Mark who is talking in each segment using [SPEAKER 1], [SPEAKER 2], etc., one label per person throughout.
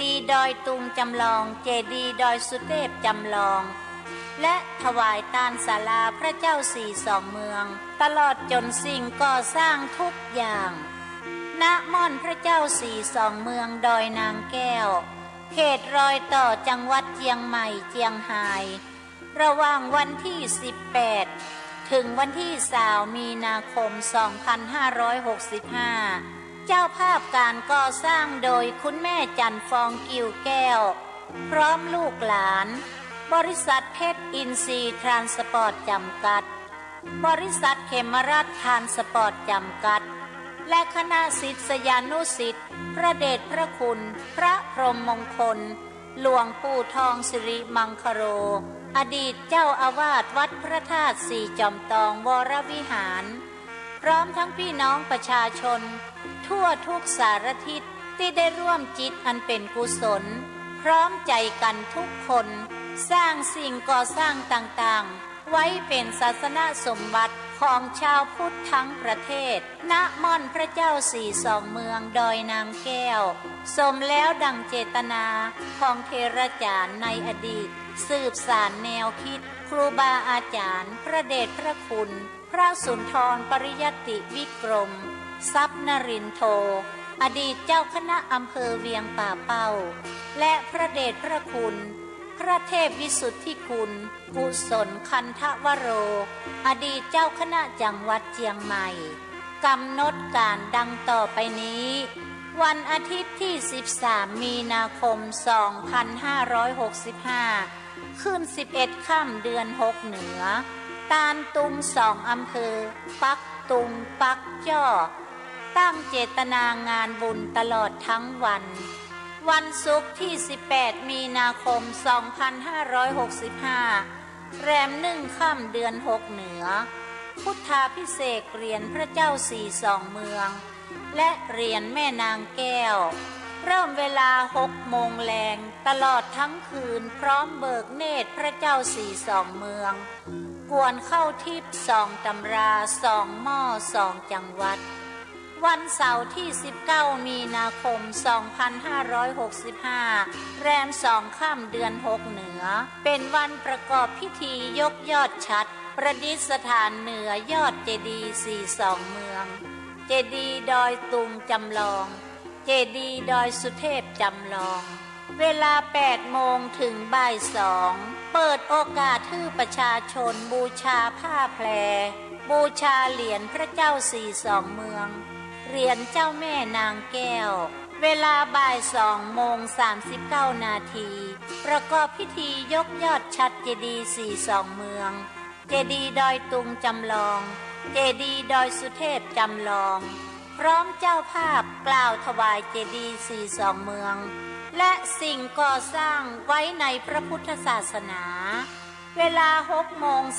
[SPEAKER 1] ดีย์ดอยตุงจำลองเจดีย์ดอยสุเทพจำลองและถวายตานศาลาพระเจ้าสี่สองเมืองตลอดจนสิ่งก่อสร้างทุกอย่างณม่อนพระเจ้าสี่สองเมืองดอยนางแก้วเขตรอยต่อจังหวัดเชียงใหม่เชียงรายระหว่างวันที่18ถึงวันที่20มีนาคม2565เจ้าภาพการก่อสร้างโดยคุณแม่จันฟองกิ่วแก้วพร้อมลูกหลานบริษัทเพชรอินทรีย์ทรานสปอร์ตจำกัดบริษัทเขมรัตน์ทรานสปอร์ตจำกัดและคณะศิษยานุศิษย์พระเดชพระคุณพระพรหมมงคลหลวงปู่ทองสิริมังคโรอดีตเจ้าอาวาสวัดพระธาตุสี่จอมตองวรวิหารพร้อมทั้งพี่น้องประชาชนทั่วทุกสารทิศที่ได้ร่วมจิตอันเป็นกุศลพร้อมใจกันทุกคนสร้างสิ่งก่อสร้างต่างๆไว้เป็นศาสนสมบัติของชาวพุทธทั้งประเทศณม่อนพระเจ้าสี่สองเมืองดอยนางแก้วสมแล้วดังเจตนาของเทระจารย์ในอดีตสืบสานแนวคิดครูบาอาจารย์พระเดชพระคุณพระสุนทรปริยัติวิกรมทรัพย์นรินโทอดีตเจ้าคณะอำเภอเวียงป่าเป้าและพระเดชพระคุณพระเทพวิสุทธิคุณกุศลคันทวโรอดีตเจ้าคณะจังหวัดเชียงใหม่กำหนดการดังต่อไปนี้วันอาทิตย์ที่13มีนาคม2565ขึ้น11ค่ำเดือน6เหนือตาลตุง2อำเภอปักตุงปักจ้อตั้งเจตนางานบุญตลอดทั้งวันศุกร์ที่18มีนาคม2565แรม1ค่ำเดือน6เหนือพุทธาภิเษกเหรียญพระเจ้าสี่สองเมืองและเหรียญแม่นางแก้วเริ่มเวลา6 โมงแลงตลอดทั้งคืนพร้อมเบิกเนตรพระเจ้าสี่สองเมืองกวนเข้าทิพย์2 ตำรา2 หม้อ2 จังหวัดวันเสาร์ที่19มีนาคม2565แรม2ค่ำเดือน6เหนือเป็นวันประกอบพิธียกยอดฉัตรประดิษฐานเหนือยอดเจดีย์สี่สองเมืองเจดีย์ดอยตุงจำลองเจดีย์ดอยสุเทพจำลองเวลา8 โมงถึงบ่าย2เปิดโอกาสให้ประชาชนบูชาผ้าแพรบูชาเหรียญพระเจ้าสี่สองเมืองเหรียญเจ้าแม่นางแก้วเวลาบ่าย2:39 นาทีประกอบพิธียกยอดฉัตรเจดีย์สี่สองเมืองเจดีย์ดอยตุงจำลองเจดีย์ดอยสุเทพจำลองพร้อมเจ้าภาพกล่าวถวายเจดีย์สี่สองเมืองและสิ่งก่อสร้างไว้ในพระพุทธศาสนาเวลา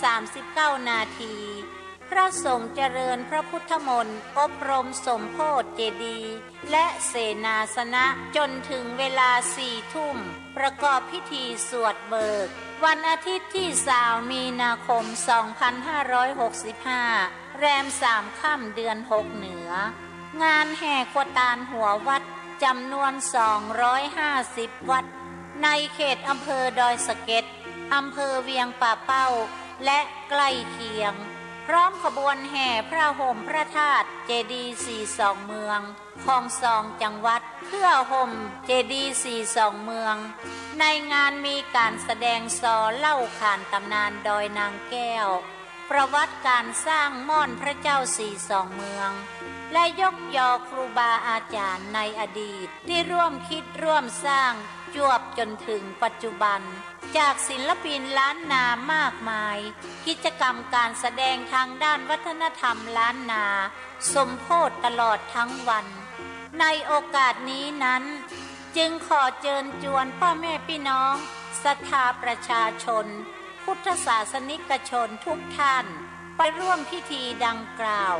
[SPEAKER 1] 6:39 นาทีพระสงฆ์เจริญพระพุทธมนต์อบรมสมโภชเจดีย์และเสนาสนะจนถึงเวลา4 ทุ่มประกอบพิธีสวดเบิกวันอาทิตย์ที่20มีนาคม2565แรม3ค่ำเดือน6เหนืองานแห่ขวตาลหัววัดจำนวน250 วัดในเขตอำเภอดอยสะเก็ดอำเภอเวียงป่าเป้าและใกล้เคียงพร้อมขบวนแห่พระห่มพระธาตุเจดีย์สี่สองเมืองของ2 จังหวัดเพื่อห่มเจดีย์สี่สองเมืองในงานมีการแสดงซอเล่าขานตำนานดอยนางแก้วประวัติการสร้างม่อนพระเจ้าสี่สองเมืองและยกยอครูบาอาจารย์ในอดีตที่ร่วมคิดร่วมสร้างจวบจนถึงปัจจุบันจากศิลปินล้านนามากมายกิจกรรมการแสดงทางด้านวัฒนธรรมล้านนาสมโภชตลอดทั้งวันในโอกาสนี้นั้นจึงขอเชิญชวนพ่อแม่พี่น้องศรัทธาประชาชนพุทธศาสนิกชนทุกท่านไปร่วมพิธีดังกล่าว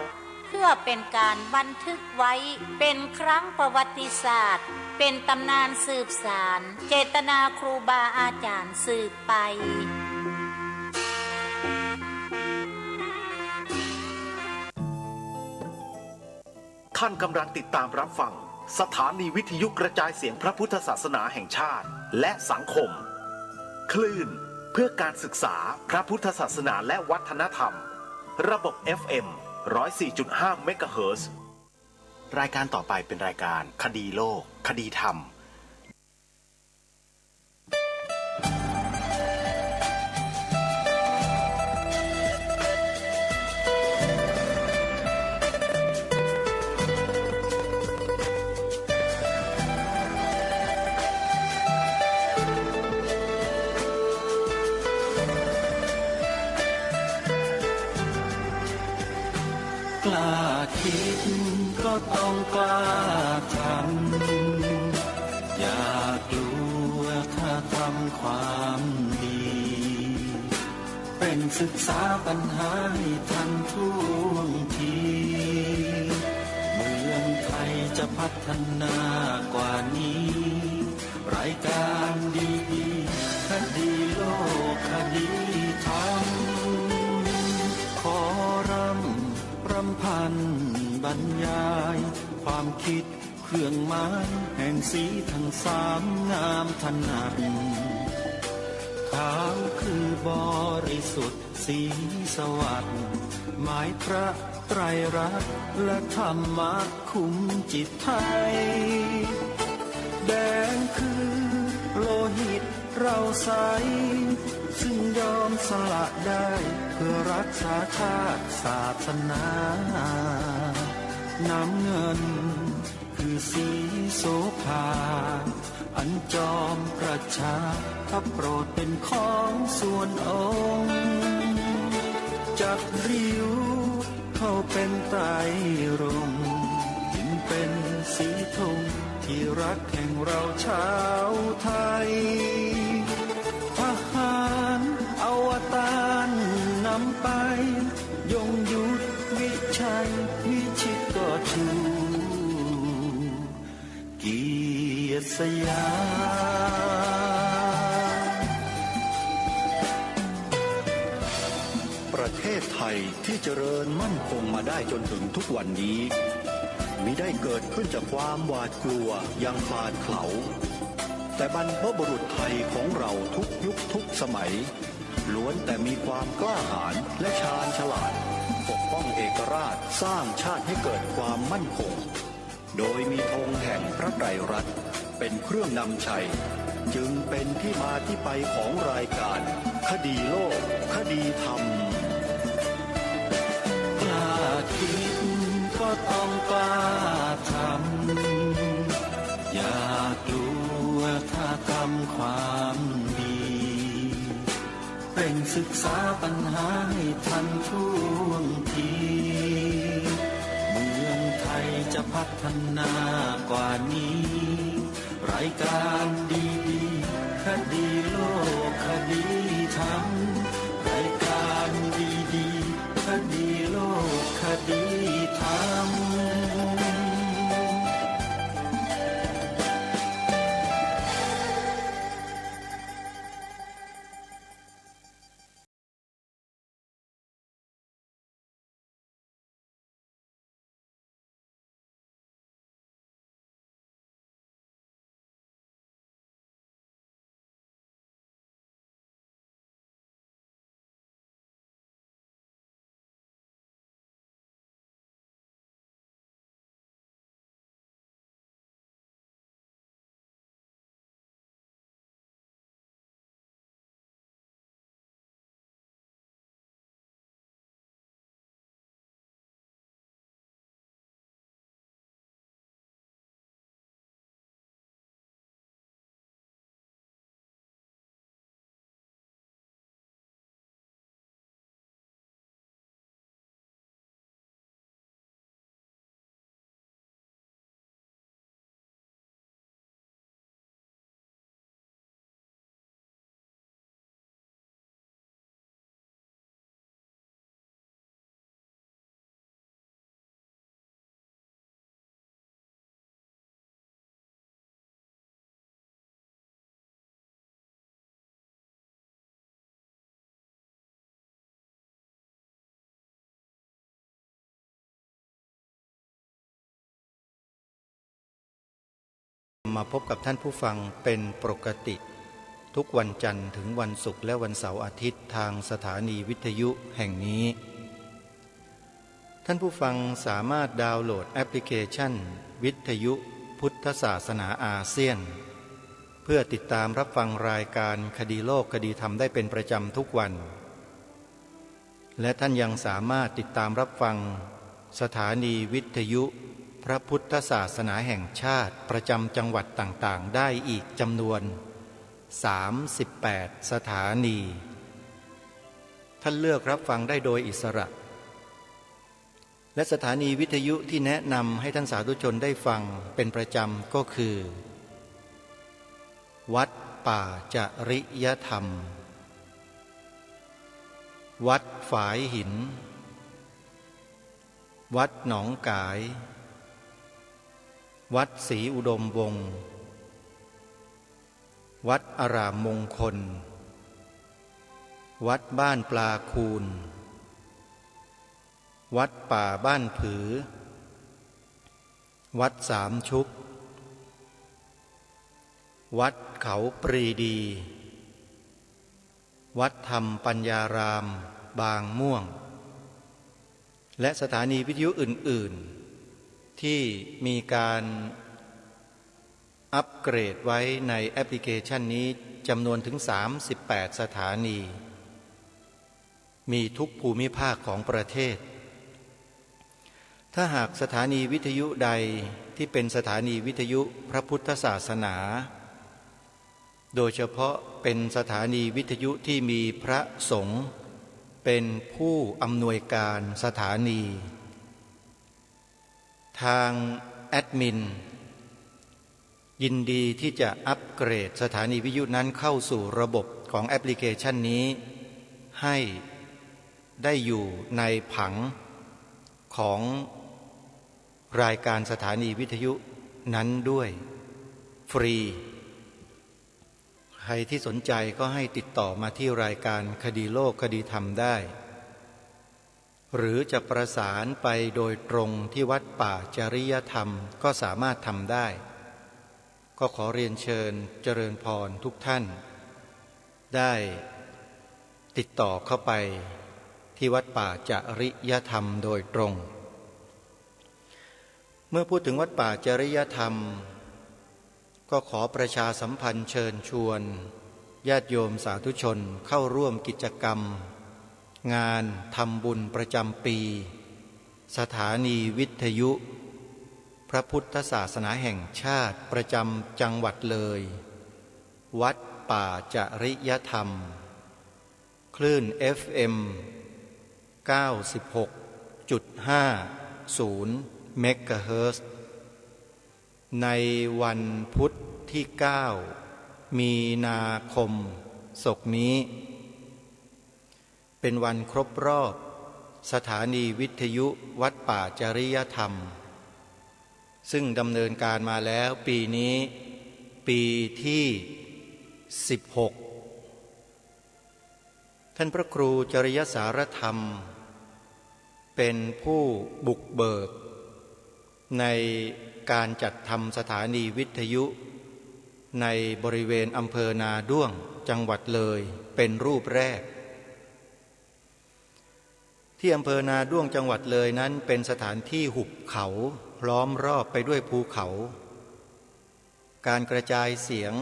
[SPEAKER 1] เพื่อเป็นการบันทึกไว้เป็นครั้งประวัติศาสตร์เป็นตำนานสืบสานเจตนาครูบาอาจารย์สืบไป
[SPEAKER 2] ท่านกำลังติดตามรับฟัง สถานีวิทยุกระจายเสียงพระพุทธศาสนาแห่งชาติและสังคมคลื่นเพื่อการศึกษาพระพุทธศาสนาและวัฒนธรรมระบบ FM 104.5 เมกะเฮิรตซ์ รายการต่อไปเป็นรายการคดีโลกคดีธรรม
[SPEAKER 3] กล้าคิดก็ต้องกล้าทำอย่ากลัวถ้าทำความดีเป็นศึกษาปัญหาให้ทันท่วงทีเมืองไทยจะพัฒนากว่านี้รายการดีๆคดีโลกคดีธรรมขอรำพันบรรยายความคิดเครื่องหมายแห่งสีทั้งสามงามถนัดขาวคือบริสุทธิ์สีสวัสดิ์หมายพระไตรรัตน์และธรรมะคุ้มจิตไทยแดงคือโลหิตเราใสซึ่งยอมสละได้เพื่อรักษาชาติศาสนาน้ำเงินคือสีโสภาอันจอมประชาถ้าโปรดเป็นของส่วนองค์จากริ้วเข้าเป็นไตรรงค์จึงเป็นสีธงที่รักแห่งเราชาวไทยทหารอวตารนำไปยงยุทธวิชัยวิชิตก็ชูเกียรติสยาม
[SPEAKER 4] ประเทศไทยที่เจริญมั่นคงมาได้จนถึงทุกวันนี้มิได้เกิดขึ้นจากความหวาดกลัวอย่างคลาดเขลาแต่บรรพบุรุษไทยของเราทุกยุคทุกสมัยล้วนแต่มีความกล้าหาญและชาญฉลาดปกป้องเอกราชสร้างชาติให้เกิดความมั่นคงโดยมีธงแห่งพระไตรรัตน์เป็นเครื่องนำชัยจึงเป็นที่มาที่ไปของรายการคดีโลกคดีธรรม
[SPEAKER 3] กล้าคิดก็ต้องกล้าทำอย่ากลัวถ้าทำความดีเป็นศึกษาปัญหาให้ทันท่วงทีเมืองไทยจะพัฒนากว่านี้รายการดีๆคดีโลกคดีธรรมรายการดีๆคดีโลกคดีธรรม
[SPEAKER 5] มาพบกับท่านผู้ฟังเป็นปกติทุกวันจันทร์ถึงวันศุกร์และวันเสาร์อาทิตย์ทางสถานีวิทยุแห่งนี้ท่านผู้ฟังสามารถดาวน์โหลดแอปพลิเคชันวิทยุพุทธศาสนาอาเซียนเพื่อติดตามรับฟังรายการคดีโลกคดีธรรมได้เป็นประจำทุกวันและท่านยังสามารถติดตามรับฟังสถานีวิทยุพระพุทธศาสนาแห่งชาติประจำจังหวัดต่างๆได้อีกจำนวน38สถานีท่านเลือกรับฟังได้โดยอิสระและสถานีวิทยุที่แนะนำให้ท่านสาธุชนได้ฟังเป็นประจำก็คือวัดป่าจริยธรรมวัดฝายหินวัดหนองกายวัดศรีอุดมวงศ์วัดอารามมงคลวัดบ้านปลาคูนวัดป่าบ้านผือวัดสามชุกวัดเขาปรีดีวัดธรรมปัญญารามบางม่วงและสถานีวิทยุอื่นๆที่มีการอัปเกรดไว้ในแอปพลิเคชันนี้จำนวนถึง38สถานีมีทุกภูมิภาคของประเทศถ้าหากสถานีวิทยุใดที่เป็นสถานีวิทยุพระพุทธศาสนาโดยเฉพาะเป็นสถานีวิทยุที่มีพระสงฆ์เป็นผู้อำนวยการสถานีทางแอดมินยินดีที่จะอัปเกรดสถานีวิทยุนั้นเข้าสู่ระบบของแอปพลิเคชันนี้ให้ได้อยู่ในผังของรายการสถานีวิทยุนั้นด้วยฟรีใครที่สนใจก็ให้ติดต่อมาที่รายการคดีโลกคดีธรรมได้หรือจะประสานไปโดยตรงที่วัดป่าจริยธรรมก็สามารถทำได้ก็ขอเรียนเชิญเจริญพรทุกท่านได้ติดต่อเข้าไปที่วัดป่าจริยธรรมโดยตรงเมื่อพูดถึงวัดป่าจริยธรรมก็ขอประชาสัมพันธ์เชิญชวนญาติโยมสาธุชนเข้าร่วมกิจกรรมงานทำบุญประจำปีสถานีวิทยุพระพุทธศาสนาแห่งชาติประจำจังหวัดเลยวัดป่าจริยธรรมคลื่น FM 96.50 เมกะเฮิรตซ์ในวันพุธที่9มีนาคมศกนี้เป็นวันครบรอบสถานีวิทยุวัดป่าจริยธรรมซึ่งดำเนินการมาแล้วปีนี้ปีที่16ท่านพระครูจริยสารธรรมเป็นผู้บุกเบิกในการจัดทำสถานีวิทยุในบริเวณอำเภอนาด้วงจังหวัดเลยเป็นรูปแรกที่อำเภอนาด้วงจังหวัดเลยนั้นเป็นสถานที่หุบเขาล้อมรอบไปด้วยภูเขาการกระจายเสียง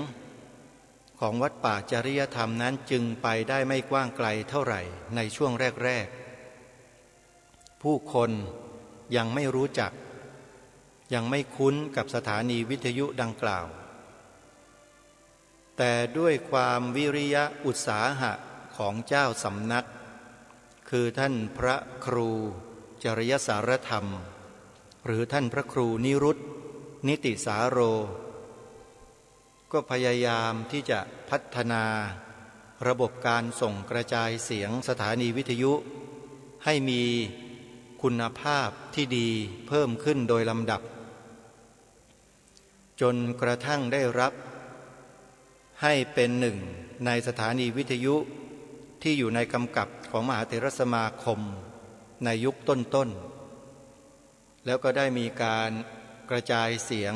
[SPEAKER 5] ของวัดป่าจริยธรรมนั้นจึงไปได้ไม่กว้างไกลเท่าไหร่ในช่วงแรกๆผู้คนยังไม่รู้จักยังไม่คุ้นกับสถานีวิทยุดังกล่าวแต่ด้วยความวิริยะอุตสาหะของเจ้าสำนักคือท่านพระครูจริยสารธรรมหรือท่านพระครูนิรุตนิติสาโรก็พยายามที่จะพัฒนาระบบการส่งกระจายเสียงสถานีวิทยุให้มีคุณภาพที่ดีเพิ่มขึ้นโดยลำดับจนกระทั่งได้รับให้เป็นหนึ่งในสถานีวิทยุที่อยู่ในกำกับของมหาเถรสมาคมในยุคต้นๆแล้วก็ได้มีการกระจายเสียง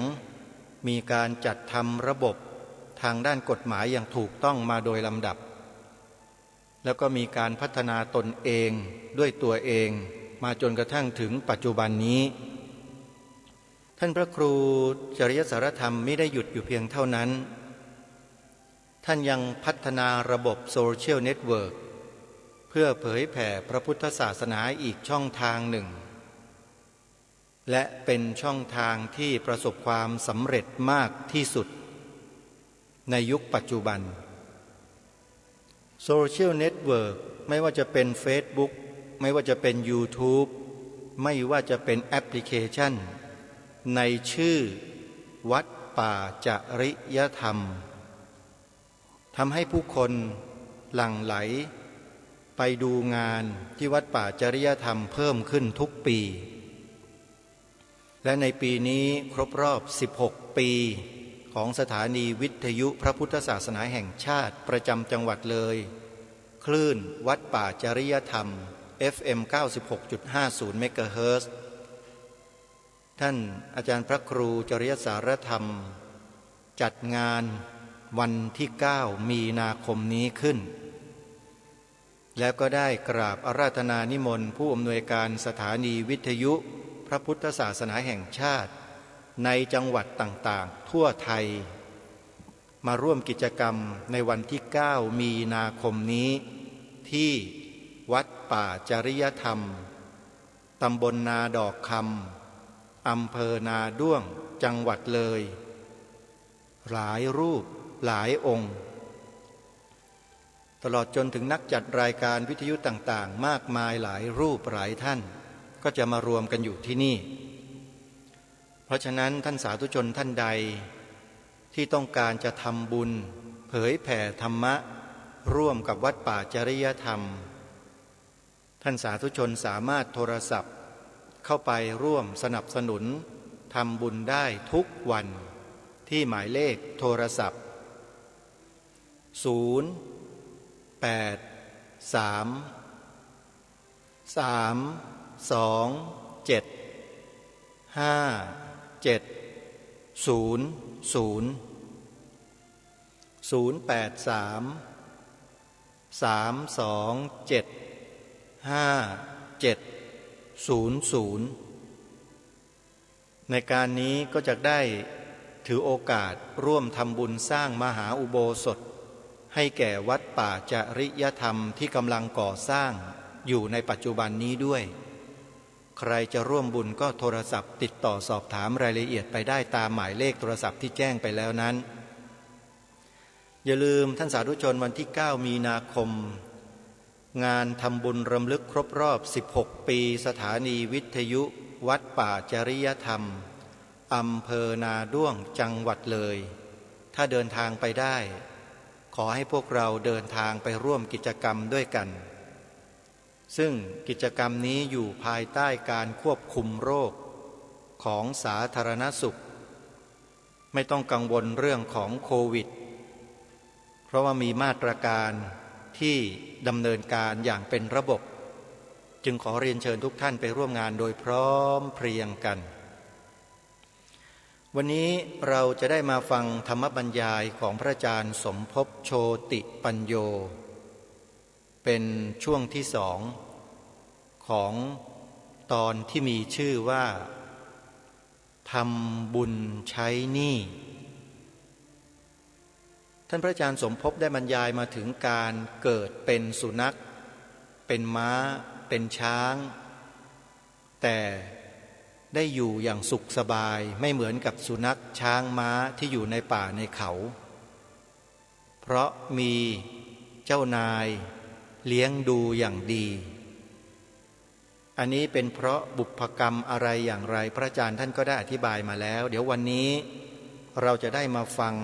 [SPEAKER 5] มีการจัดทำระบบทางด้านกฎหมายอย่างถูกต้องมาโดยลำดับแล้วก็มีการพัฒนาตนเองด้วยตัวเองมาจนกระทั่งถึงปัจจุบันนี้ท่านพระครูจริยสารธรรมไม่ได้หยุดอยู่เพียงเท่านั้นท่านยังพัฒนาระบบโซเชียลเน็ตเวิร์กเพื่อเผยแผ่พระพุทธศาสนาอีกช่องทางหนึ่งและเป็นช่องทางที่ประสบความสำเร็จมากที่สุดในยุคปัจจุบันโซเชียลเน็ตเวิร์กไม่ว่าจะเป็น Facebook ไม่ว่าจะเป็น YouTube ไม่ว่าจะเป็นแอปพลิเคชันในชื่อวัดป่าจริยธรรมทำให้ผู้คนหลั่งไหลไปดูงานที่วัดป่าจริยธรรมเพิ่มขึ้นทุกปีและในปีนี้ครบรอบ16 ปีของสถานีวิทยุพระพุทธศาสนาแห่งชาติประจำจังหวัดเลยคลื่นวัดป่าจริยธรรม FM 96.50 เมกะเฮิรตซ์ ท่านอาจารย์พระครูจริยสารธรรมจัดงานวันที่9 มีนาคมนี้ขึ้นแล้วก็ได้กราบอาราธนานิมนต์ผู้อำนวยการสถานีวิทยุพระพุทธศาสนาแห่งชาติในจังหวัดต่างๆทั่วไทยมาร่วมกิจกรรมในวันที่9 มีนาคมนี้ที่วัดป่าจริยธรรมตำบลนาดอกคำอำเภอนาด้วงจังหวัดเลยหลายรูปหลายองค์ตลอดจนถึงนักจัดรายการวิทยุต่างๆมากมายหลายรูปหลายท่านก็จะมารวมกันอยู่ที่นี่เพราะฉะนั้นท่านสาธุชนท่านใดที่ต้องการจะทำบุญเผยแผ่ธรรมะร่วมกับวัดป่าจริยธรรมท่านสาธุชนสามารถโทรศัพท์เข้าไปร่วมสนับสนุนทำบุญได้ทุกวันที่หมายเลขโทรศัพท์ในการนี้ก็จะได้ถือโอกาสร่วมทำบุญสร้างมหาอุโบสถให้แก่วัดป่าจริยธรรมที่กำลังก่อสร้างอยู่ในปัจจุบันนี้ด้วยใครจะร่วมบุญก็โทรศัพท์ติดต่อสอบถามรายละเอียดไปได้ตามหมายเลขโทรศัพท์ที่แจ้งไปแล้วนั้นอย่าลืมท่านสาธุชนวันที่9 มีนาคมงานทำบุญรำลึกครบรอบ16 ปีสถานีวิทยุวัดป่าจริยธรรมอำเภอนาด้วงจังหวัดเลยถ้าเดินทางไปได้ขอให้พวกเราเดินทางไปร่วมกิจกรรมด้วยกันซึ่งกิจกรรมนี้อยู่ภายใต้การควบคุมโรคของสาธารณสุขไม่ต้องกังวลเรื่องของโควิดเพราะว่ามีมาตรการที่ดำเนินการอย่างเป็นระบบจึงขอเรียนเชิญทุกท่านไปร่วมงานโดยพร้อมเพรียงกันวันนี้เราจะได้มาฟังธรรมบรรยายของพระอาจารย์สมภพโชติปัญโยเป็นช่วงที่2ของตอนที่มีชื่อว่าทำบุญใช้หนี้ท่านพระอาจารย์สมภพได้บรรยายมาถึงการเกิดเป็นสุนัขเป็นม้าเป็นช้างแต่ได้อยู่อย่างสุขสบายไม่เหมือนกับสุนัขช้างม้าที่อยู่ในป่าในเขาเพราะมีเจ้านายเลี้ยงดูอย่างดีอันนี้เป็นเพราะบุพกรรมอะไรอย่างไรพระอาจารย์ท่านก็ได้อธิบายมาแล้วเดี๋ยววันนี้เราจะได้มาฟัง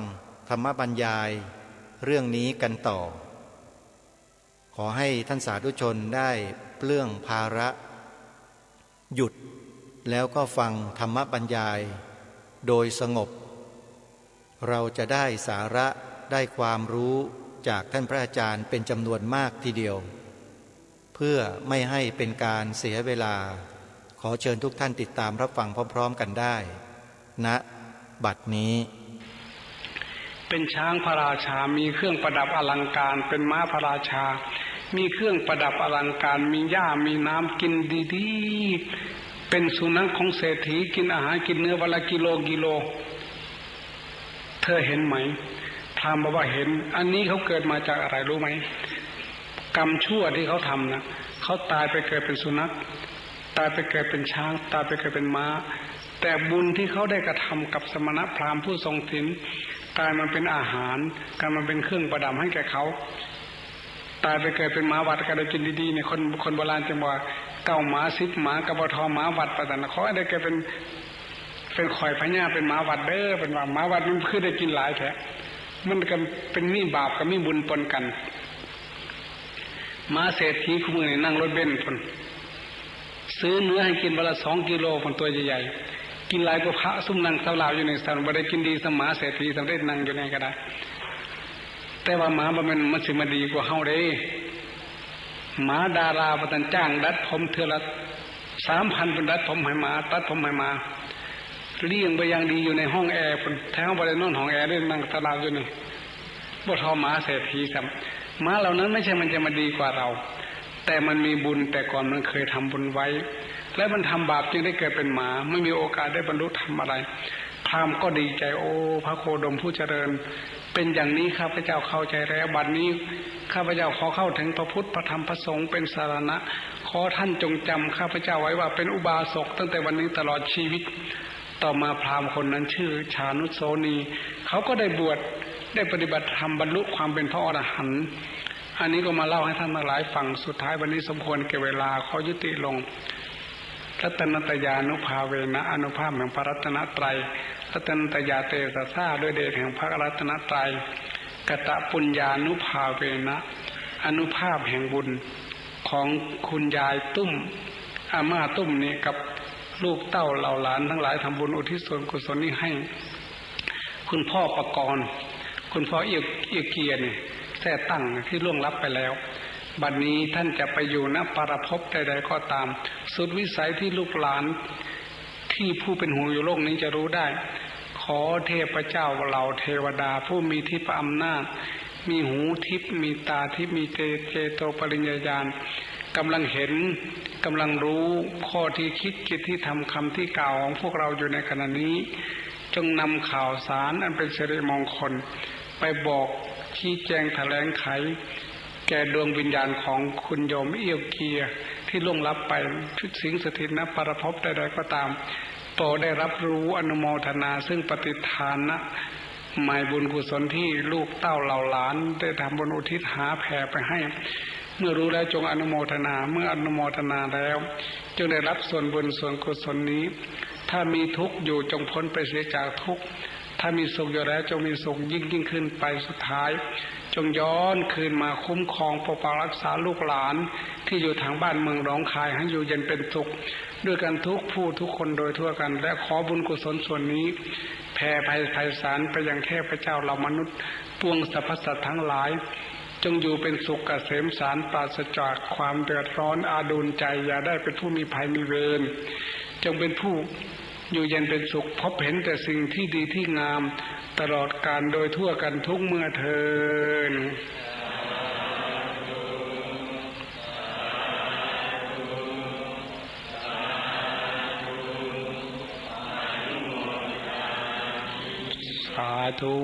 [SPEAKER 5] ธรรมบรรยายเรื่องนี้กันต่อขอให้ท่านสาธุชนได้เปลื้องภาระหยุดแล้วก็ฟังธรรมบรรยายโดยสงบเราจะได้สาระได้ความรู้จากท่านพระอาจารย์เป็นจำนวนมากทีเดียวเพื่อไม่ให้เป็นการเสียเวลาขอเชิญทุกท่านติดตามรับฟังพร้อมๆกันได้ณ บัดนี้
[SPEAKER 6] เป็นช้างพระราชามีเครื่องประดับอลังการเป็นม้าพระราชามีเครื่องประดับอลังการมีหญ้ามีน้ำกินดีๆเป็นสุนัขของเศรษฐีกินอาหารกินเนื้อวันละกิโลเธอเห็นไหมพราหมณ์บอกว่าเห็นอันนี้เขาเกิดมาจากอะไรรู้ไหมกรรมชั่วที่เขาทำนะเขาตายไปเกิดเป็นสุนัขตายไปเกิดเป็นช้างตายไปเกิดเป็นม้าแต่บุญที่เขาได้กระทำกับสมณพราหมณ์ผู้ทรงศีลกลายมาเป็นอาหารกลายมาเป็นเครื่องประดับให้แก่เขาตายไปเกิดเป็นหมาวัดก็ได้กินดีๆเนี่ยคนโบราณจะบอกเก้าหมา10หมากระบทอหมาวัดประดันเขาได้เกิดเป็นข่อยพญาเป็นหมาวัดเด้อเป็นว่าหมาวัดมันคือได้กินหลายแท้มันก็เป็นมีบาปกับมีบุญปนกันหมาเศรษฐีคู่มือนี่นั่งรถเบนซ์คนซื้อเนื้อให้กินวันละ2 กิโลคนตัวใหญ่ๆกินหลายกว่าพระซุ่มนั่งเสาเหล่าอยู่ในสานบ่ได้กินดีสมาเศรษฐีสำเร็จนั่งอยู่ในก็ได้แต่ว่าหมามันสิมาดีกว่าเฮาเด้หมาดาราประทันจ้างดัดผมเทื่อละ 3,000 เป็นดัดผมให้หมาตัดผมให้หมาเลี้ยงไปอย่างดีอยู่ในห้องแอร์พุ่นแถวบ่ได้นอนห้องแอร์ได้นั่งตารางอยู่นี่บ่ทอหมาเศรษฐีซ้ำหมาเหล่านั้นไม่ใช่มันจะมาดีกว่าเราแต่มันมีบุญแต่ก่อนมันเคยทำบุญไว้และมันทำบาปจึงได้เกิดเป็นหมาไม่มีโอกาสได้บรรลุธรรมอะไรพราหมณ์ก็ดีใจโอ้พระโคดมผู้เจริญเป็นอย่างนี้ข้าพเจ้าเข้าใจแล้วบัดนี้ข้าพเจ้าขอเข้าถึงพระพุทธพระธรรมพระสงฆ์เป็นสารณะขอท่านจงจำข้าพเจ้าไว้ว่าเป็นอุบาสกตั้งแต่วันนี้ตลอดชีวิตต่อมาพราหมณ์คนนั้นชื่อชานุโสนีเขาก็ได้บวชได้ปฏิบัติธรรมบรรลุความเป็นพระอรหันต์อันนี้ก็มาเล่าให้ท่านทั้งหลายฟังสุดท้ายวันนี้สมควรแก่เวลาขอยุติลงรัตนตยานุภาเวนะอนุภาพแห่งพระรัตนตรัยรัตนตยาเตสะสาด้วยเดชแห่งพระรัตนตรัยกตปุญญานุภาเวนะอนุภาพแห่งบุญของคุณยายตุ้มอาม่าตุ้มนี่กับลูกเต้าเหล่าหลานทั้งหลายทำบุญอุทิศส่วนกุศลนี้ให้คุณพ่อประกรณ์คุณพ่อเอียเกียรติแท้ตั้งที่ล่วงลับไปแล้วบัดนี้ท่านจะไปอยู่ณปรภพใดๆก็ตามสุดวิสัยที่ลูกหลานที่ผู้เป็นห่วงอยู่โลกนี้จะรู้ได้ขอเทพเจ้าเหล่าเทวดาผู้มีทิพย์อำนาจมีหูทิพย์มีตาทิพย์มีเจโตปริญญาญาณกำลังเห็นกำลังรู้ข้อที่คิดกิจที่ทำคำที่กล่าวของพวกเราอยู่ในขณะนี้จงนำข่าวสารอันเป็นสิริมงคลไปบอกชี้แจงแถลงไขแก่ดวงวิญญาณของคุณโยมเอี้ยวเกียที่ล่วงลับไปชุดสิงสถิตณปรภพใดๆก็ตามโปรดได้รับรู้อนุโมทนาซึ่งปฏิทานนะหมายบุญกุศลที่ลูกเต้าเหล่าหลานได้ทำบุญอุทิศหาแผ่ไปให้เมื่อรู้แล้วจงอนุโมทนาเมื่ออนุโมทนาแล้วจงได้รับส่วนบุญส่วนกุศลนี้ถ้ามีทุกข์อยู่จงพ้นไปเสียจากทุกข์ถ้ามีสุขอยู่แล้วจงมีสุขยิ่งขึ้นไปสุดท้ายจงย้อนคืนมาคุ้มครองปกปักรักษาลูกหลานที่อยู่ทางบ้านเมืองหนองคายให้อยู่เย็นเป็นสุขด้วยกันทุกผู้ทุกคนโดยทั่วกันและขอบุญกุศลส่วนนี้แผ่ไพศาลไปยังเทพเจ้าเหล่ามนุษย์ปวงสรรพสัตว์ทั้งหลายจงอยู่เป็นสุขเกษมสารปราศจากความเดือดร้อนอาดูลใจอย่าได้เป็นผู้มีภัยมีเวรจงเป็นผู้อยู่เย็นเป็นสุขพบเห็นแต่สิ่งที่ดีที่งามตลอดกาลโดยทั่วกันทุกเมื่อเทินสาธุ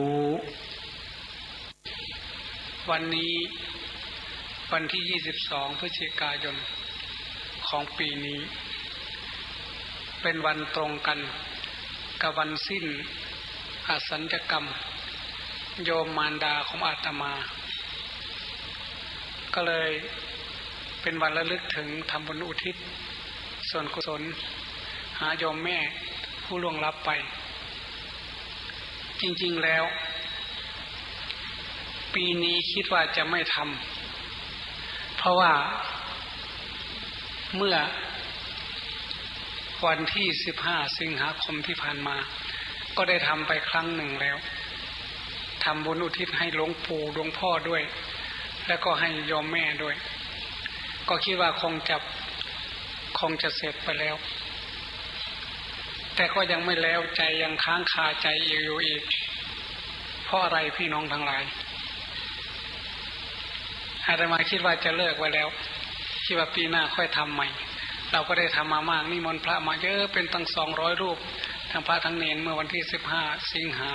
[SPEAKER 6] วันนี้วันที่22พฤศจิกายนของปีนี้เป็นวันตรงกันกับวันสิ้นอสัญญกรรมโยมมารดาของอาตมาก็เลยเป็นวันระลึกถึงทำบุญอุทิศส่วนกุศลหาโยมแม่ผู้ล่วงลับไปจริงๆแล้วปีนี้คิดว่าจะไม่ทำเพราะว่าเมื่อวันที่15สิงหาคมที่ผ่านมาก็ได้ทำไปครั้งหนึ่งแล้วทำบุญอุทิศให้หลวงปู่หลวงพ่อด้วยแล้วก็ให้โยมแม่ด้วยก็คิดว่าคงจะเสร็จไปแล้วแ แต่ก็ยังไม่แล้วใจยังค้างคาใจอยู่อีกเพราะอะไรพี่น้องทั้งหลายอาตมาคิดว่าจะเลิกไว้แล้วคิดว่าปีหน้าค่อยทำใหม่เราก็ได้ทำมามากนิมนต์พระมาเยอะเป็นตั้ง200 รูปทั้งพระทั้งเนรเมื่อวันที่15 สิงหา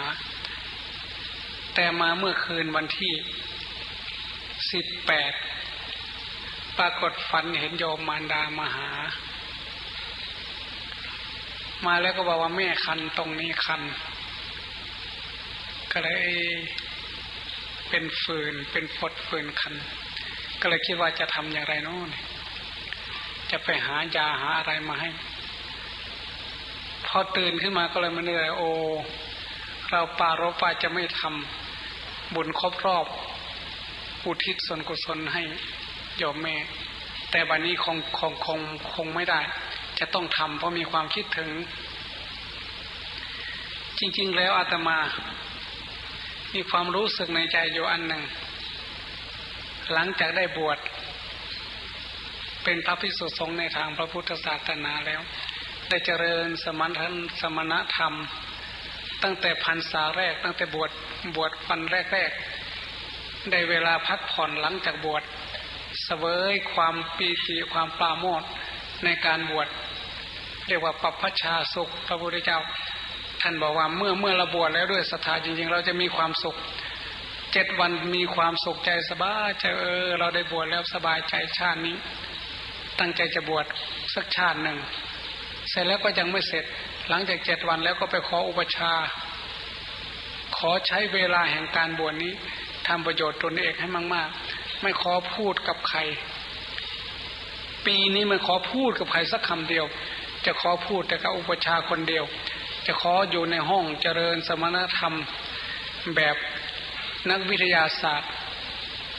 [SPEAKER 6] แต่มาเมื่อคืนวันที่18ปรากฏฝันเห็นโยมมารดามาหามาแล้วก็บอกว่าแม่คันตรงนี้คันก็เลยเป็นฟืนเป็นพดฟืนคันก็เลยคิดว่าจะทำอย่างไรโน่นจะไปหายาหาอะไรมาให้พอตื่นขึ้นมาก็เลยมาเนื่อยโอเราปารภว่าจะไม่ทำบุญครบรอบอุทิศส่วนกุศลให้โยมแม่แต่บัดนี้คงไม่ได้จะต้องทำเพราะมีความคิดถึงจริงๆแล้วอาตมามีความรู้สึกในใจอยู่อันหนึ่งหลังจากได้บวชเป็นพระภิกษุสงฆ์ในทางพระพุทธศาสนาแล้วได้เจริญสมณธรรมตั้งแต่พรรษาแรกตั้งแต่บวชวันแรกได้เวลาพักผ่อนหลังจากบวชเสวยความปีติความปราโมทย์ในการบวชเรียกว่าปัพพชาสุขพระพุทธเจ้าท่านบอกว่าเมื่อเราบวชแล้วด้วยศรัทธาจริงๆเราจะมีความสุข7 วันมีความสุขใจสบายใจเราได้บวชแล้วสบายใจชาตินี้ตั้งใจจะบวชสักชาติหนึ่งเสร็จแล้วก็ยังไม่เสร็จหลังจาก7 วันแล้วก็ไปขออุปชาขอใช้เวลาแห่งการบวชนี้ทำประโยชน์ตนเองให้มากๆไม่ขอพูดกับใครปีนี้ไม่ขอพูดกับใครสักคำเดียวจะขอพูดแต่กับอุปชาคนเดียวจะขออยู่ในห้องเจริญสมณธรรมแบบนักวิทยาศาสตร์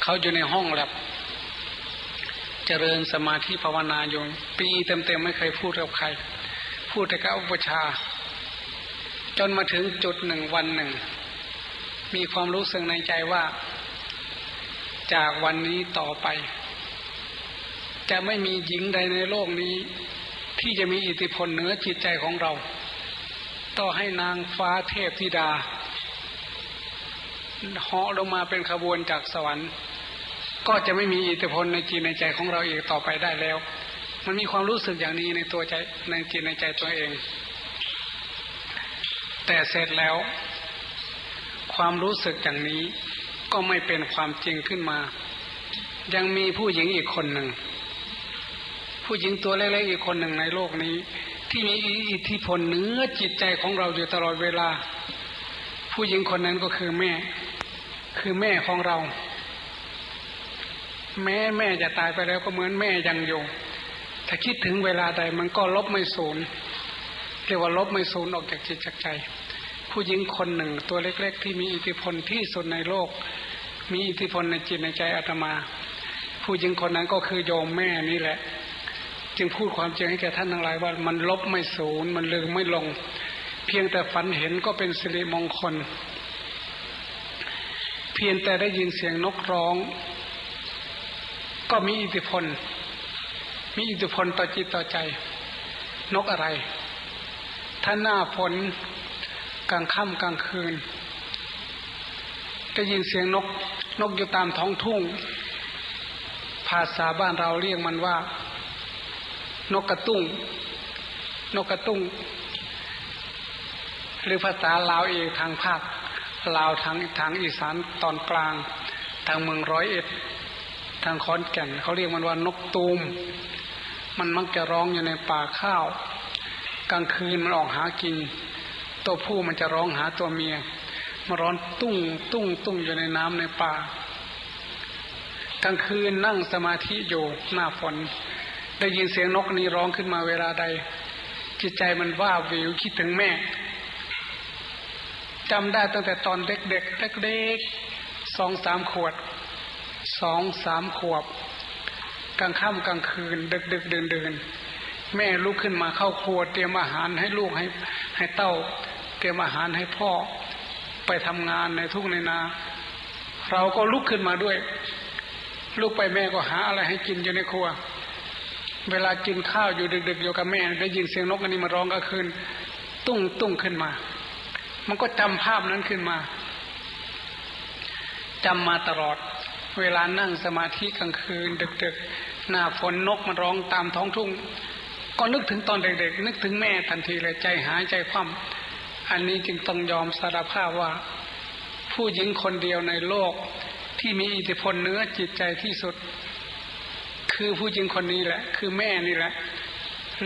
[SPEAKER 6] เขาอยู่ในห้องแลบเจริญสมาธิภาวนาอยู่ปีเต็มๆไม่เคยพูดกับใครพูดแต่กับอุปชาจนมาถึงจุดหนึ่งวันหนึ่งมีความรู้สึกในใจว่าจากวันนี้ต่อไปจะไม่มีหญิงใดในโลกนี้ที่จะมีอิทธิพลเหนือจิตใจของเราต่อให้นางฟ้าเทพธิดาเหาะลงมาเป็นขบวนจากสวรรค์ก็จะไม่มีอิทธิพลในจิตในใจของเราอีกต่อไปได้แล้วมันมีความรู้สึกอย่างนี้ในตัวใจในจิตในใจตัวเองแต่เสร็จแล้วความรู้สึกอย่างนี้ก็ไม่เป็นความจริงขึ้นมายังมีผู้หญิงอีกคนหนึ่งผู้หญิงตัวเล็กๆอีกคนหนึ่งในโลกนี้ที่มีอิทธิพลเหนือจิตใจของเราอยู่ตลอดเวลาผู้หญิงคนนั้นก็คือแม่ของเราแม่จะตายไปแล้วก็เหมือนแม่ยังอยู่ถ้าคิดถึงเวลาใดมันก็ลบไม่สูญเรียกว่าลบไม่สูญออกจากจิตจากใจผู้หญิงคนหนึ่งตัวเล็กๆที่มีอิทธิพลที่สุดในโลกมีอิทธิพลในจิตในใจอาตมาผู้หญิงคนนั้นก็คือโยมแม่นี่แหละจึงพูดความจริงให้แก่ท่านทั้งหลายว่ามันลบไม่สูญมันลืมไม่ลงเพียงแต่ฝันเห็นก็เป็นสิริมงคลเพียงแต่ได้ยินเสียงนกร้องก็มีอิทธิพลต่อจิตต่อใจนกอะไรถ้าหน้าฝนกลางค่ำกลางคืนได้ยินเสียงนกอยู่ตามท้องทุ่งภาษาบ้านเราเรียกมันว่านกกระตุ้งหรือภาษาลาวเองทางภาคลาวทางอีสานตอนกลางทางเมือง101ทางขอนแก่นเขาเรียกมันว่านกตูมมันมักจะร้องอยู่ในป่าข้าวกลางคืนมันออกหากินตัวผู้มันจะร้องหาตัวเมียมาร้องตุ้งอยู่ในน้ำในป่ากลางคืนนั่งสมาธิอยู่หน้าฝนได้ยินเสียงนกนี้ร้องขึ้นมาเวลาใดจิตใจมันว่าวิวคิดถึงแม่จำได้ตั้งแต่ตอนเด็กๆ2-3 ขวบกลางค่ำกลางคืนดึกๆดื่นแม่ลุกขึ้นมาเข้าครัวเตรียมอาหารให้ลูกให้เต้าเตรียมอาหารให้พ่อไปทำงานในทุ่งในนาเราก็ลุกขึ้นมาด้วยลูกไปแม่ก็หาอะไรให้กินอยู่ในครัวเวลากินข้าวอยู่ดึกๆอยู่กับแม่ได้ยินเสียงนกอันนี้มาร้องก็คืน ตุ้งขึ้นมามันก็จำภาพนั้นขึ้นมาจำมาตลอดเวลานั่งสมาธิกลางคืนดึกๆหน้าฝนนกมันร้องตามท้องทุ่งก็นึกถึงตอนเด็กๆนึกถึงแม่ทันทีเลยใจหายใจคว่ำอันนี้จึงต้องยอมสารภาพว่าผู้หญิงคนเดียวในโลกที่มีอิทธิพลเหนือจิตใจที่สุดคือผู้หญิงคนนี้แหละคือแม่นี่แหละ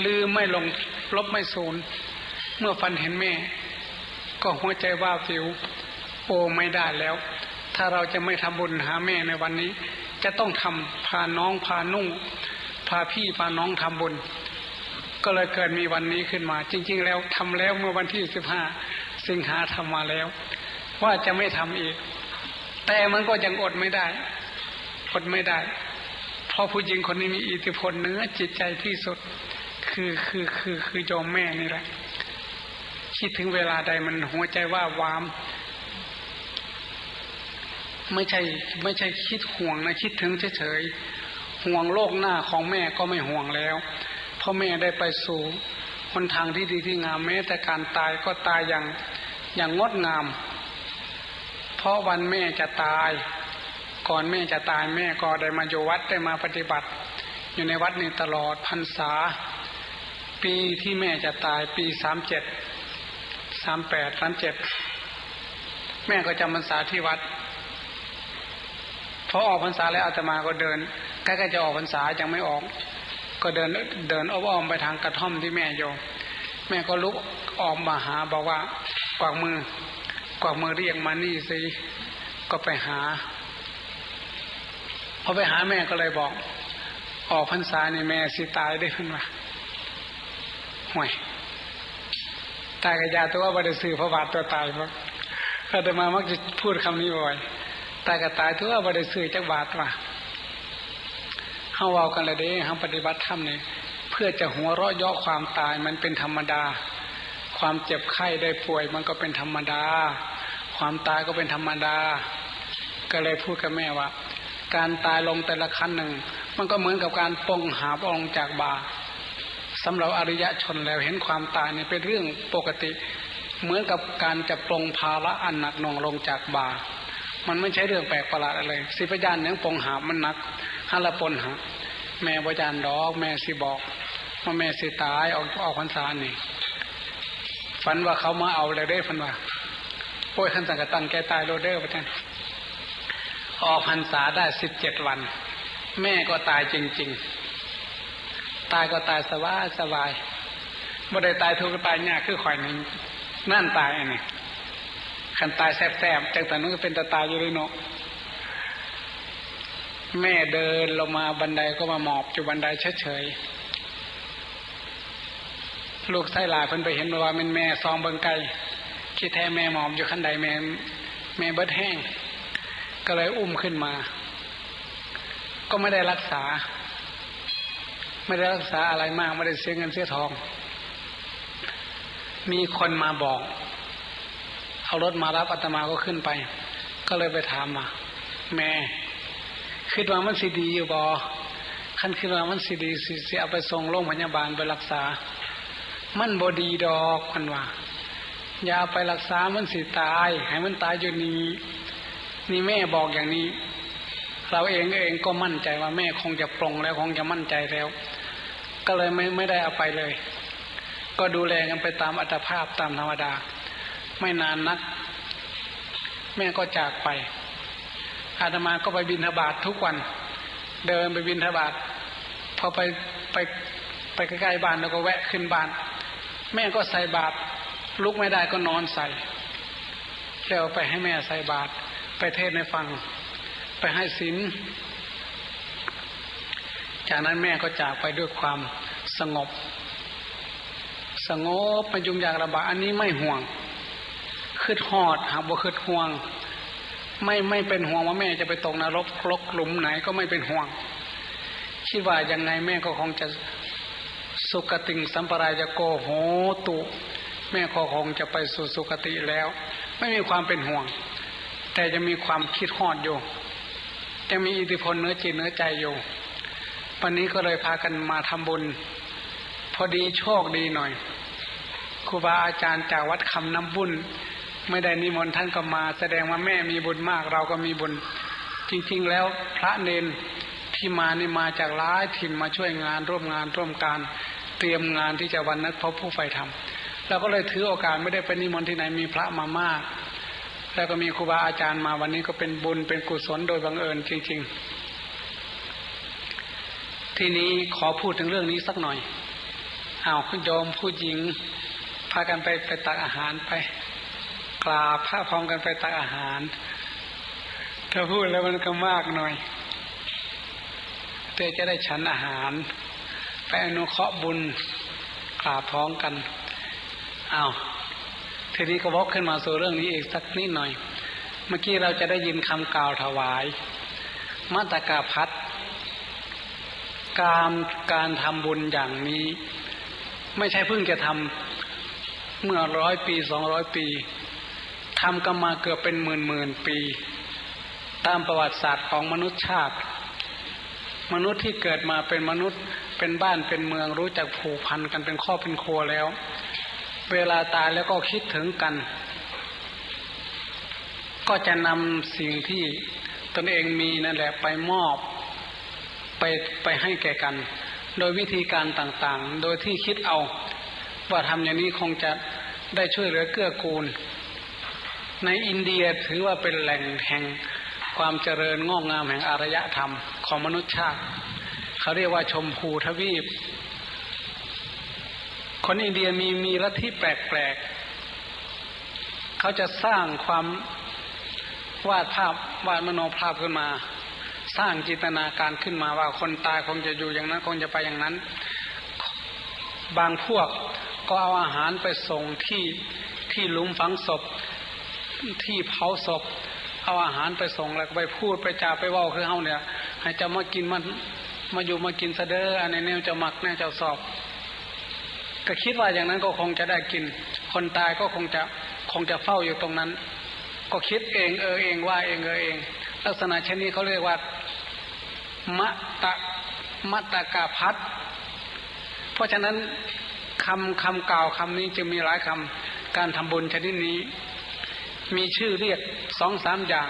[SPEAKER 6] ลืมไม่ลงลบไม่สูญเมื่อฝันเห็นแม่ก็หัวใจว่าฟิวโอ้ไม่ได้แล้วถ้าเราจะไม่ทำบุญหาแม่ในวันนี้จะต้องทำพาน้องพานุ่งพาพี่พาน้องทำบุญก็เลยเกิดมีวันนี้ขึ้นมาจริงๆแล้วทำแล้วเมื่อวันที่15 สิงหาทำมาแล้วว่าจะไม่ทำอีกแต่มันก็ยังอดไม่ได้เพราะผู้หญิงคนนี้มีอิทธิพลเหนือจิตใจที่สุดคือโยมแม่นี่แหละคิดถึงเวลาใดมันหัวใจว่าวามไม่ใช่คิดห่วงนะคิดถึงเฉยๆห่วงโลกหน้าของแม่ก็ไม่ห่วงแล้วเพราะแม่ได้ไปสู่หนทางที่ดีที่งามแม้แต่การตายก็ตายอย่างงดงามเพราะวันแม่จะตายก่อนแม่จะตายแม่ก็ได้มาอยู่วัดได้มาปฏิบัติอยู่ในวัดนี้ตลอดพรรษาปีที่แม่จะตายปี37 38 37แม่ก็จำพรรษาที่วัดพอออกพรรษาแล้วอาตมาก็เดินใกล้ๆจะออกพรรษายังไม่ออกก็เดินอ้อมไปทางกระท่อมที่แม่อยู่แม่ก็ลุกออกมาหาบอกว่ากวักมือเรียกมานี่สิก็ไปหาพอไปหาแม่ก็เลยบอกออกพรรษานี่แม่สิตายได้ขึ้นมาห่วยตายกับยาตัวว่าบ่ได้ซื้อพระบาทตัวตายเพราะอาตมามักจะพูดคำนี้บ่อยตายกับตายตัวว่าบ่ได้ซื้อจักบาทว่ะเฮาเว้ากันละเด้เฮาปฏิบัติธรรมนี่เพื่อจะหัวเราะเยาะความตายมันเป็นธรรมดาความเจ็บไข้ได้ป่วยมันก็เป็นธรรมดาความตายก็เป็นธรรมดาก็เลยพูดกับแม่ว่าการตายลงแต่ละครั้งหนึ่งมันก็เหมือนกับการปลงหาบออกจากบาสำหรับอริยชนแล้วเห็นความตายนี่เป็นเรื่องปกติเหมือนกับการจะปลงภาระอันหนักหน่วงลงจากบามันไม่ใช่เรื่องแปลกประหลาดอะไรสิพยานอย่างปลงหามันหนักหาละปนหาแม่บ่ยานดอกแม่สิบอกว่าแม่สิตายออกพรรษานี่ฝันว่าเขามาเอาเลยได้ฝันว่าโอ้ยขันสังกตังแกตายโรเดอร์ประจันออกพรรษาได้17 วันแม่ก็ตายจริงๆตายก็ตายสบายบ่ได้ตายทุกข์ตายยากคือข่อยนึงนั่นตายอันนี้ขันตายแสบๆจังแต่นู้นเป็นตายอยู่เลยเนาะแม่เดินลงมาบันไดก็มาหมอบอยู่บันไดเฉยๆลูกไส้หลายเพิ่นไปเห็นว่ามันแม่ซองเบิ่งไกลคิดแท้แม่หมอบอยู่ขั้นใดแม่เบิดแห้งก็เลยอุ้มขึ้นมาก็ไม่ได้รักษาอะไรมากไม่ได้เสียเงินเสียทองมีคนมาบอกเอารถมารับอาตมาก็ขึ้นไปก็เลยไปถามมาแม่คิดว่ามันสิดีอยู่บ่คันคิดว่ามันสิดีสิเอาไปส่งโรงพยาบาลไปรักษามันบ่ดีดอกมันว่าอย่าไปรักษามันสิตายให้มันตายอยู่นี่แม่บอกอย่างนี้เราเองก็มั่นใจว่าแม่คงจะปลงแล้วคงจะมั่นใจแล้วก็เลยไม่ได้เอาไปเลยก็ดูแลกันไปตามอัตภาพตามธรรมดาไม่นานนักแม่ก็จากไปอาตมาก็ไปบิณฑบาตทุกวันเดินไปบิณฑบาตพอไปใกล้ๆบ้านแล้วก็แวะขึ้นบ้านแม่ก็ใส่บาตรลุกไม่ได้ก็นอนใส่แล้วไปให้แม่ใส่บาตรไปเทศน์ให้ฟังไปให้ศีลจากนั้นแม่ก็จากไปด้วยความสงบไม่ยุ่งยากลำบากอันนี้ไม่ห่วงคิดฮอดหากบ่คิดห่วงไม่เป็นห่วงว่าแม่จะไปตกนรกหลุมไหนก็ไม่เป็นห่วงคิดว่ายังไงแม่ก็คงจะสุคติงสัมปรายโกโหตุแม่ก็คงจะไปสู่สุคติแล้วไม่มีความเป็นห่วงแต่จะมีความคิดฮอดอยู่จะมีอิทธิพลเนื้อจิตเนื้อใจอยู่วันนี้ก็เลยพากันมาทำบุญพอดีโชคดีหน่อย ครูบาอาจารย์จากวัดคำน้ำบุญไม่ได้นิมนต์ท่านก็มาแสดงว่าแม่มีบุญมากเราก็มีบุญจริงๆแล้วพระเนนที่มานี่มาจากหลายถิ่นมาช่วยงานร่วมการเตรียมงานที่จะวันนัดพบผู้ใฝ่ธรรมเราก็เลยถือโอกาสไม่ได้ไปนิมนต์ที่ไหนมีพระมามากแล้วก็มีครูบาอาจารย์มาวันนี้ก็เป็นบุญเป็นกุศลโดยบังเอิญจริงๆทีนี้ขอพูดถึงเรื่องนี้สักหน่อยคุณโยมผู้หญิงพากันไปตักอาหารไปกราบพระพร้อมกันไปตักอาหารถ้าพูดแล้วมันก็มากหน่อยแต่จะได้ฉันอาหารไปอนุเคราะห์บุญกราบพร้อมกันทีนี้ก็วกขึ้นมาสู่เรื่องนี้อีกสักนิดหน่อยเมื่อกี้เราจะได้ยินคำกล่าวถวายมัตตกพัฒน์การทำบุญอย่างนี้ไม่ใช่เพิ่งจะทำเมื่อ100 ปี200 ปีทำกันมาเกือบเป็นหมื่นปีตามประวัติศาสตร์ของมนุษยชาติมนุษย์ที่เกิดมาเป็นมนุษย์เป็นบ้านเป็นเมืองรู้จักผูกพันกันเป็นครอบเป็นครัวแล้วเวลาตายแล้วก็คิดถึงกันก็จะนำสิ่งที่ตนเองมีนั่นแหละไปมอบไปให้แก่กันโดยวิธีการต่างๆโดยที่คิดเอาว่าทำอย่างนี้คงจะได้ช่วยเหลือเกื้อกูลในอินเดียถือว่าเป็นแหล่งแห่งความเจริญงอกงามแห่งอารยธรรมของมนุษยชาติเขาเรียกว่าชมพูทวีปคนอินเดียมีลัทธิแปลกๆเขาจะสร้างความวาดภาพวาดมโนภาพขึ้นมาสร้างจินตนาการขึ้นมาว่าคนตายคงจะอยู่อย่างนั้นคงจะไปอย่างนั้นบางพวกก็เอาอาหารไปส่งที่หลุมฝังศพที่เผาศพเอาอาหารไปส่งแล้วก็ไปพูดไปจาไปเว้าคือเฮาเนี่ยให้จะมากินมันมาอยู่มากินซะเด้ออันนี้แนวจะมักแนวจะสอบก็คิดว่าอย่างนั้นก็คงจะได้กินคนตายก็คงจะเฝ้าอยู่ตรงนั้นก็คิดเองเองว่าเองเองลักษณะเช่นนี้เขาเรียกว่ามัตตกพัฒน์เพราะฉะนั้นคำกล่าวคำนี้จะมีหลายคำการทำบุญชนิดนี้มีชื่อเรียก 2-3 อย่าง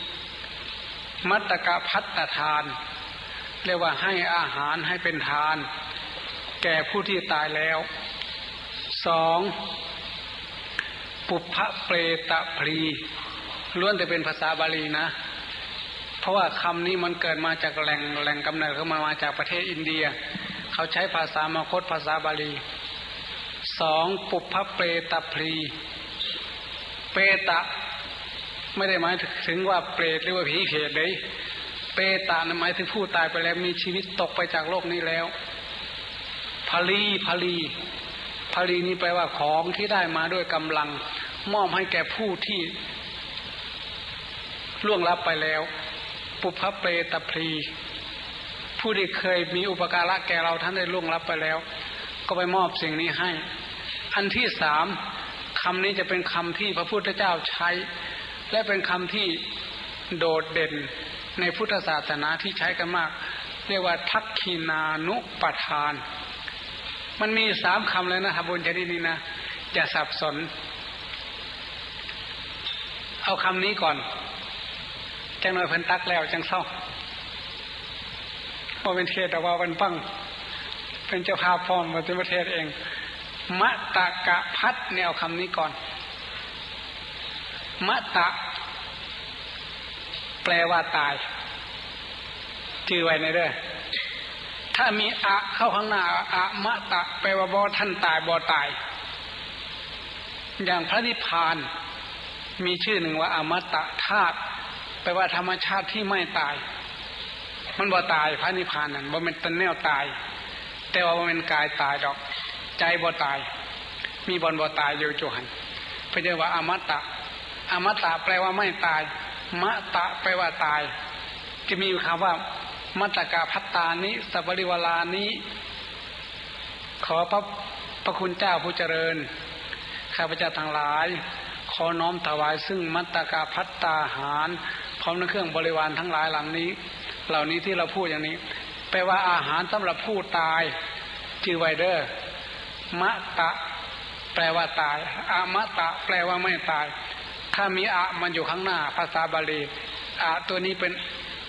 [SPEAKER 6] 1. มัตตกพัฒทานเรียกว่าให้อาหารให้เป็นทานแก่ผู้ที่ตายแล้ว 2. ปุพพเปรตพลีล้วนแต่เป็นภาษาบาลีนะเพราะว่าคำนี้มันเกิดมาจากแหล่งกำเนิดเข้ามาจากประเทศอินเดียเขาใช้ภาษามคธภาษาบาลี 2. ปุพพเปรตพลีเปตะไม่ได้หมายถึงว่าเปรตหรือว่าผีเผดเลยเปตะนั้นหมายถึงผู้ตายไปแล้วมีชีวิตตกไปจากโลกนี้แล้วพลีนี้แปลว่าของที่ได้มาด้วยกำลังมอบให้แก่ผู้ที่ล่วงลับไปแล้วปุพพเปรตพลีผู้ที่เคยมีอุปการะแก่เราท่านได้ล่วงลับไปแล้วก็ไปมอบสิ่งนี้ให้อันที่ 3คำนี้จะเป็นคำที่พระพุทธเจ้าใช้และเป็นคำที่โดดเด่นในพุทธศาสนาที่ใช้กันมากเรียกว่าทักขินานุปทานมันมี3คำเลยนะครับบุญชนิดนี้นะอย่าสับสนเอาคำนี้ก่อนจังหน่อยเพิ่นตักแล้วจังเศร้าพอเป็นเทศแต่ว่าวันปังเป็นเจ้าภาพพร้อมมาเป็นประเทศเองมัตตกพัฒน์เนี่ยเอาคำนี้ก่อนมัตตะแปลว่าตายชื่อไว้ในเด้อถ้ามีอะเข้าข้างหน้าอะมะตะแปลว่าบ่ท่านตายบ่ตายอย่างพระนิพพานมีชื่อหนึ่งว่าอมตะธาตุแปลว่าธรรมชาติที่ไม่ตายมันบ่ตายพระนิพพานนั่นบ่เป็นตนแนวตายแต่ว่าบ่เป็นกายตายดอกใจบ่ตายมีบ่ตายอยู่จุหันเพราะฉะนั้นว่าอมตะแปลว่าไม่ตายมะตะแปลว่าตายจะมีคำว่ามัตตกพัตตานิสัพพริวลานิขอพระคุณเจ้าผู้เจริญข้าพเจ้าทั้งหลายขอน้อมถวายซึ่งมัตตกพัตตาหารพร้อมด้วยเครื่องบริวารทั้งหลายเหล่านี้ที่เราพูดอย่างนี้แปลว่าอาหารสำหรับผู้ตายชื่อไวเดอร์ มะตะแปลว่าตายอมตะแปลว่าไม่ตายถ้ามีอะมันอยู่ข้างหน้าภาษาบาลีอะตัวนี้เ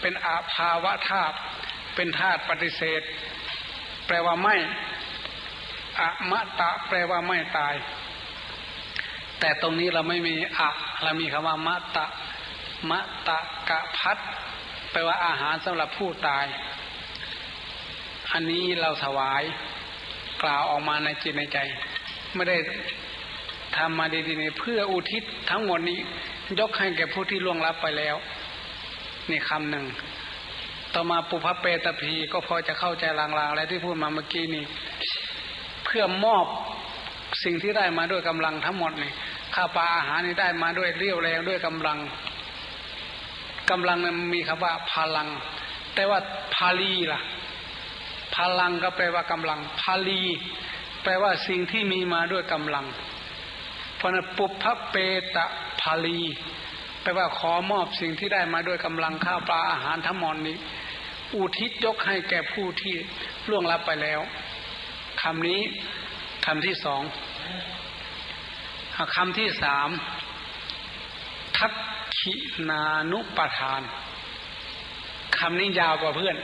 [SPEAKER 6] ป็นอาภาวะธาตุเป็นธาตุปฏิเสธแปลว่าไม่อมตะแปลว่าไม่ตายแต่ตรงนี้เราไม่มีอะเรามีคำว่ามะตะกะพัดแปลว่าอาหารสำหรับผู้ตายอันนี้เราถวายกล่าวออกมาในจิตในใจไม่ได้ทำมาดีๆนี่เพื่ออุทิศทั้งหมดนี้ยกให้แก่ผู้ที่ล่วงลับไปแล้วนี่คำหนึ่งต่อมาปุพพเปตพีก็พอจะเข้าใจลางๆอะไรที่พูดมาเมื่อกี้นี้เพื่อมอบสิ่งที่ได้มาด้วยกำลังทั้งหมดนี่ข้าวปลาอาหารนี่ได้มาด้วยเรี่ยวแรงด้วยกำลังนั้นมีคำว่าพลังแต่ว่าพาลีล่ะพลังก็แปลว่ากำลังพาลีแปลว่าสิ่งที่มีมาด้วยกำลังเพราะนั้นปุพพเปตพาลีแปลว่าขอมอบสิ่งที่ได้มาด้วยกำลังข้าวปลาอาหารทั้งหมดนี้อุทิศยกให้แก่ผู้ที่ล่วงลับไปแล้วคำนี้คำที่สองคำที่สามทักขินานุปทานคำนี้ยาวกว่าเพื่อน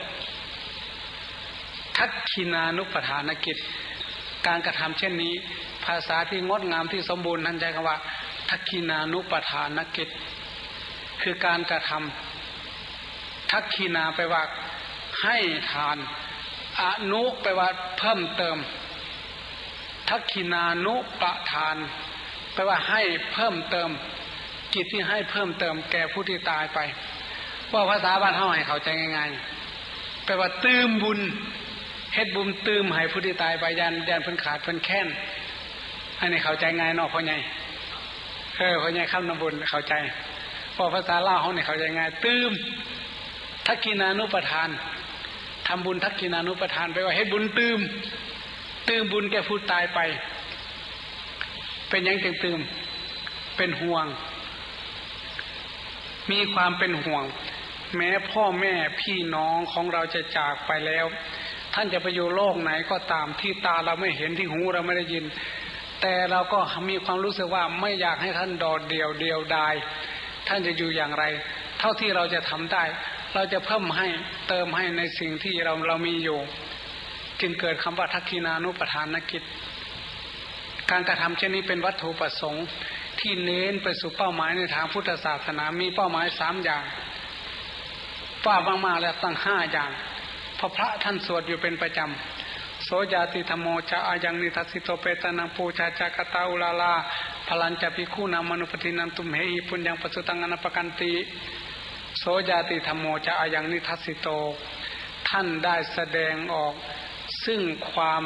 [SPEAKER 6] ทักขินานุปทานกิจการกระทำเช่นนี้ภาษาที่งดงามที่สมบูรณ์ท่านใช้คำว่าทักขินานุปทานกิจคือการกระทำทักขินาแปลว่าให้ทานอนุแปลว่าเพิ่มเติมทักขินานุปทานแปลว่าให้เพิ่มเติมกิจที่ให้เพิ่มเติมแก่ผู้ที่ตายไปว่าภาษาบ้านเฮาให้เข้าใจง่ายๆแปลว่าตืมบุญเฮ็ดบุญตืมให้ผู้ที่ตายไปยันเพิ่นขาดเพิ่นแค้นอันนี้เข้าใจง่ายเนาะพ่อใหญ่พ่อใหญ่คำนำบุญเข้าใจพอภาษาลาวเฮานี่เข้าใจง่ายตืมทักขินานุปทานทำบุญทักขินานุปทานแปลว่าเฮ็ดบุญตืมบุญแก่ผู้ตายไปเป็นหยังจึงตืมเป็นห่วงมีความเป็นห่วงแม้พ่อแม่พี่น้องของเราจะจากไปแล้วท่านจะไปอยู่โลกไหนก็ตามที่ตาเราไม่เห็นที่หูเราไม่ได้ยินแต่เราก็มีความรู้สึกว่าไม่อยากให้ท่านโดดเดี่ยวดายท่านจะอยู่อย่างไรเท่าที่เราจะทำได้เราจะเพิ่มให้เติมให้ในสิ่งที่เรามีอยู่จึงเกิดคำว่าทักขินานุปทานกิจการกระทำเช่นนี้เป็นวัตถุประสงค์ที่เน้นไปสู่เป้าหมายในทางพุทธศาสนามีเป้าหมาย3อย่างว่ามากๆแล้วตั้ง5อย่างเพราะพระท่านสวดอยู่เป็นประจำโสยาติธรรมโมจะอายังนิทัสสิโตเปตนังปูชาจักตาอุลาลาพลัญจภิกขุนามนุปตินันตุมเหหิปุญญังปสุตังอนัปกันติโสยาติธรรมโมจะอายังนิทัสสิโตท่านได้แสดงออกซึ่งความ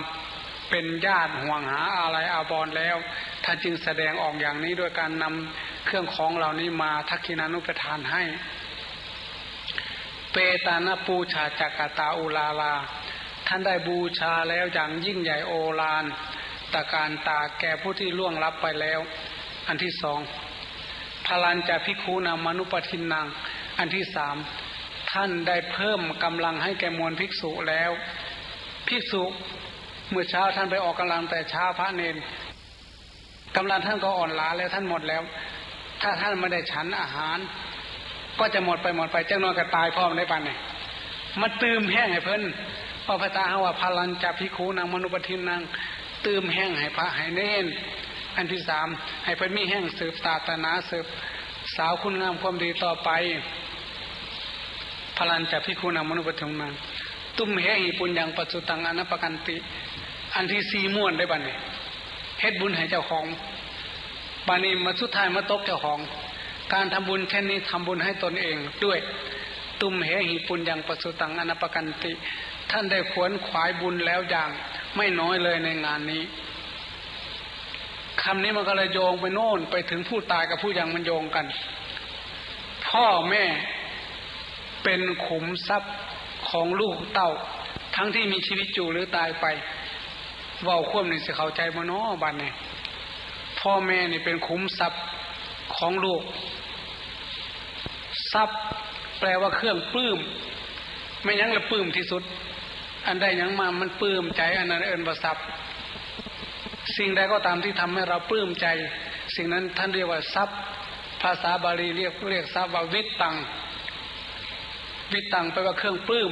[SPEAKER 6] เป็นญาติห่วงหาอะไรอาภรณ์แล้วท่านจึงแสดงออกอย่างนี้ด้วยการนำเครื่องของเหล่านี้มาทักขินานุปทานให้เปตานะปูชาจักตาอุลาลาท่านได้บูชาแล้วอย่างยิ่งใหญ่โอฬารตะการตาแก่ผู้ที่ล่วงลับไปแล้วอันที่สองพลัญจภิกขุนามนุปทินังอันที่สามท่านได้เพิ่มกำลังให้แก่มวลภิกษุแล้วภิกษุเมื่อเช้าท่านไปออกกำลังแต่เช้าพระเนรกำลังท่านก็อ่อนล้าแล้วท่านหมดแล้วถ้าท่านไม่ได้ฉันอาหารก็จะหมดไปเจ้าน้อยก็ตายพร้อมได้ปานนี่มาตืมแห้งให้เพิ่นพอพระตาหาว่าพลัญจภิกขุนางมนุปทินังตืมแห้งให้พระให้เน้นอันที่สามให้เพิ่นมีแห้งสืบศาสนาสืบสาวคุณงามความดีต่อไปพลัญจภิกขุนางมนุปทินังตุมเหหิปุญญังปัจจุตังอนัปกันติอันที่สี่ม่วนได้บัดนี้เฮ็ดบุญให้เจ้าของบัดนี้มาสุดท้ายมาตกเจ้าของการทำบุญแค่นี้ทำบุญให้ตนเองด้วยตุมเหหิปุญญังปัจจุตังอนัปกันติท่านได้ขวนขวายบุญแล้วอย่างไม่น้อยเลยในงานนี้คำนี้มันก็เลยโยงไปโน่นไปถึงผู้ตายกับผู้ยังมันโยงกันพ่อแม่เป็นขุมทรัพย์ของลูกเต้าทั้งที่มีชีวิตอยู่หรือตายไปเว้าควบนี่สิเข้าใจบ่น้อบัดนี้พ่อแม่นี่เป็นขุมทรัพย์ของลูกทรัพย์แปลว่าเครื่องปลื้มไม่ยังละปลื้มที่สุดอันใดยังมามันปลื้มใจอันนั้นเอิ้นว่าทรัพย์ สิ่งใดก็ตามที่ทำให้เราปลื้มใจสิ่งนั้นท่านเรียกว่าทรัพย์ภาษาบาลีเรียกทรัพย์ว่าวิตตังวิตตังแปลว่าเครื่องปลื้ม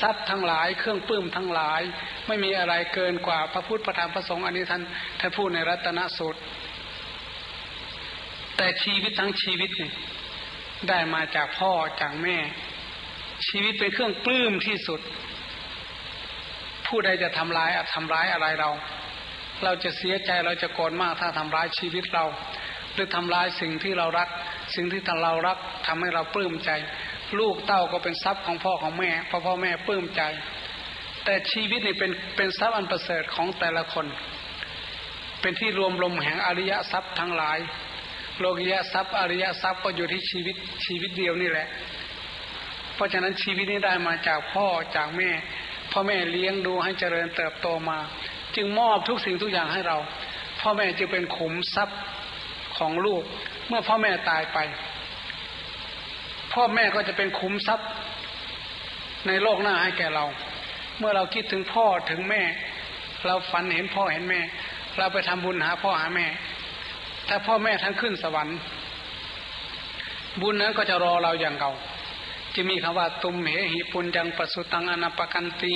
[SPEAKER 6] ทรัพย์ทั้งหลายเครื่องปลื้มทั้งหลายไม่มีอะไรเกินกว่าพระพุทธพระธรรมพระสงฆ์อันนี้ท่านพูดในรัตนสูตรแต่ชีวิตทั้งชีวิตนี่ได้มาจากพ่อจากแม่ชีวิตเป็นเครื่องปลื้มที่สุดผู้ใดจะทำร้ายอะไรเราจะเสียใจเราจะโกรธมากถ้าทำร้ายชีวิตเราหรือทำร้ายสิ่งที่เรารักสิ่งที่เรารักทำให้เราปลื้มใจลูกเต้าก็เป็นทรัพย์ของพ่อของแม่พ่อแม่ปลื้มใจแต่ชีวิตนี่เป็นทรัพย์อันประเสริฐของแต่ละคนเป็นที่รวมลมแห่งอริยทรัพย์ทั้งหลายโลกิยทรัพย์อริยทรัพย์ก็อยู่ที่ชีวิตเดียวนี่แหละเพราะฉะนั้นชีวิตนี้ได้มาจากพ่อจากแม่พ่อแม่เลี้ยงดูให้เจริญเติบโตมาจึงมอบทุกสิ่งทุกอย่างให้เราพ่อแม่จึงเป็นขุมทรัพย์ของลูกเมื่อพ่อแม่ตายไปพ่อแม่ก็จะเป็นขุมทรัพย์ในโลกหน้าให้แก่เราเมื่อเราคิดถึงพ่อถึงแม่เราฝันเห็นพ่อเห็นแม่เราไปทำบุญหาพ่อหาแม่ถ้าพ่อแม่ท่านขึ้นสวรรค์บุญนั้นก็จะรอเราอย่างเก่าจะมีคำว่าตุมเหหิปุญญังปัสสุตังอนัปปกันติ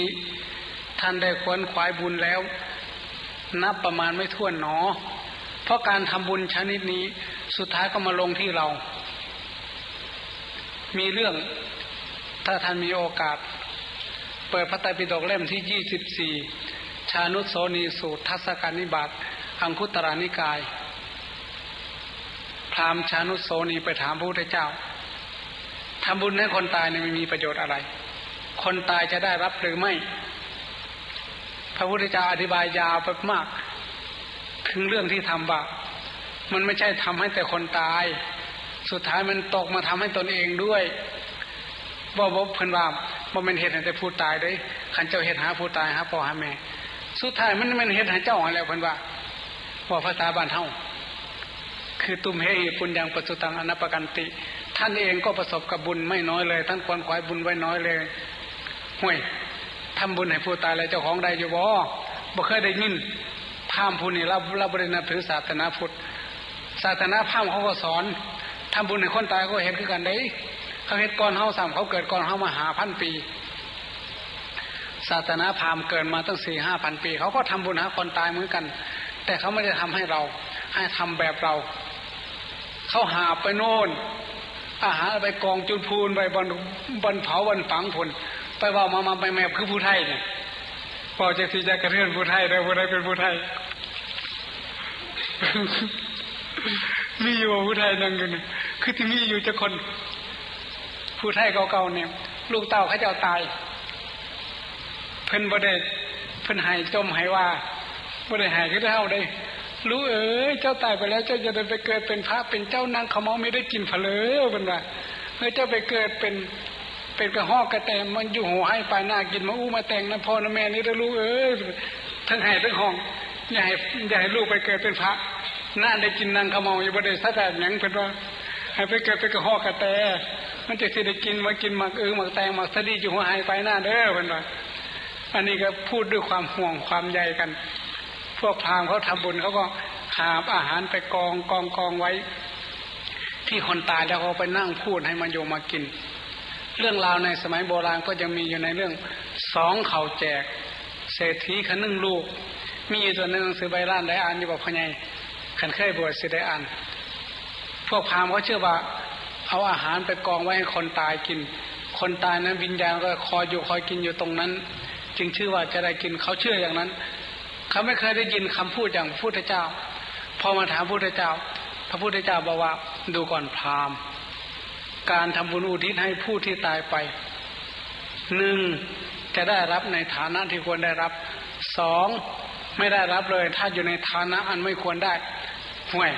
[SPEAKER 6] ท่านได้ขวนขวายบุญแล้วนับประมาณไม่ถ้วนหนอเพราะการทำบุญชนิดนี้สุดท้ายก็มาลงที่เรามีเรื่องถ้าท่านมีโอกาสเปิดพระไตรปิฎกเล่มที่24ชานุโสนีสูตรทัศกานิบาตอังคุตตรนิกายพราหมณ์ชานุโสนีไปถามพระพุทธเจ้าทำบุญให้คนตายเนี่ยไม่มีประโยชน์อะไรคนตายจะได้รับหรือไม่พระพุทธเจ้าอธิบายยาวไปมากถึงเรื่องที่ทำว่ามันไม่ใช่ทำให้แต่คนตายสุดท้ายมันตกมาทำให้ตนเองด้วยบ่เพิ่นว่าบ่แม่นเฮ็ดให้แต่ผู้ตายเด้คันเจ้าเฮ็ดหาผู้ตายหาพ่อหาแม่สุดท้ายมันเฮ็ดให้เจ้าแล้วเพิ่นว่าภาษาบ้านเฮาคือตุมเหหิปุญญังปัสสุตังอนัปปกันติท่านเองก็ประสบกับบุญไม่น้อยเลยท่านควรขวายบุญไว้น้อยเลยห่วยทำบุญให้ผู้ตายแล้วเจ้าของได้อยู่บ่เคยได้ยินพราหมณ์ผู้นี้เราบ่ได้นับถือศาสนาพุทธศาสนาพราหมณ์เขาก็สอนทำบุญให้คนตายก็เห็นคือกันเด้เขาเฮ็ดก่อนเฮาซ้ำเขาเกิดก่อนเฮามาหาพันปีศาสนาพราหมณ์เกิดมาตั้ง 4-5,000 ปีเขาก็ทำบุญหาคนตายเหมือนกันแต่เขาไม่ได้ทำให้เราให้ทำแบบเราเขาหาไปโน่นอาหารไปกองจุดพูนไปบนเผาบนฝังผลไปว่ามาไปแมบคือผู้ไทยเนี่ยพอจะที่จะกระเทือนผู้ไทยได้ผู้ใดเป็นผู้ไทย มีอยู่ผู้ไทยนั่งอยู่เนี่ยคือที่มีอยู่จะคนผู้ไทยเก่าๆเนี่ยลูกเต้าเขาเจ้าตายเพิ่นบ่ได้เพิ่นหายจมหายว่าบ่ได้หายคือเท่าได้รู้เจ้าตายไปแล้วเจ้าจะไปเกิดเป็นพระเป็นเจ้านางขมเอาไม่ได้กินผะเลอเป็นว่าเมื่อเจ้าไปเกิดเป็นกระหอกกระแตมันอยู่หัวให้ปลายหน้ากินมาอู้มาแต่งนะพ่อนะแม่นี่ได้รู้ทั้งหายทั้งห้องอย่าให้ลูกไปเกิดเป็นพระน่าได้กินนางขมเอาอยู่บ่ได้ซะแต่หยังเป็นว่าให้ไปเกิดเป็นกระหอกกระแตมันจะสิได้กินมากินหมักหมักแตงหมักสะดีอยู่หัวให้ปลายหน้าเด้อเป็นว่าอันนี้ก็พูดด้วยความห่วงความใยกันพวกพราหมณ์เขาทำบุญเขาก็หาอาหารไปกองไว้ที่คนตายแล้วเขาไปนั่งพูดให้มันโยมมากินเรื่องราวในสมัยโบราณก็ยังมีอยู่ในเรื่อง2เขาแจกเศรษฐีคนนึงลูกมีอยู่ตัวนึงซื้อใบล้านได้อ่านอยู่บอกพ่อใหญ่ขันเคยบวชสิได้อ่านพวกพราหมณ์เขาเชื่อว่าเอาอาหารไปกองไว้ให้คนตายกินคนตายนั้นวิญญาณก็คอยกินอยู่ตรงนั้นจึงชื่อว่าจะได้กินเขาเชื่ออย่างนั้นเขาไม่เคยได้ยินคำพูดอย่างพระพุทธเจ้าพอมาถามพระพุทธเจ้าพระพุทธเจ้าบอกว่าดูก่อนพราหมณ์การทำบุญอุทิศให้ผู้ที่ตายไป1จะได้รับในฐานะที่ควรได้รับ2ไม่ได้รับเลยถ้าอยู่ในฐานะอันไม่ควรได้ห่วย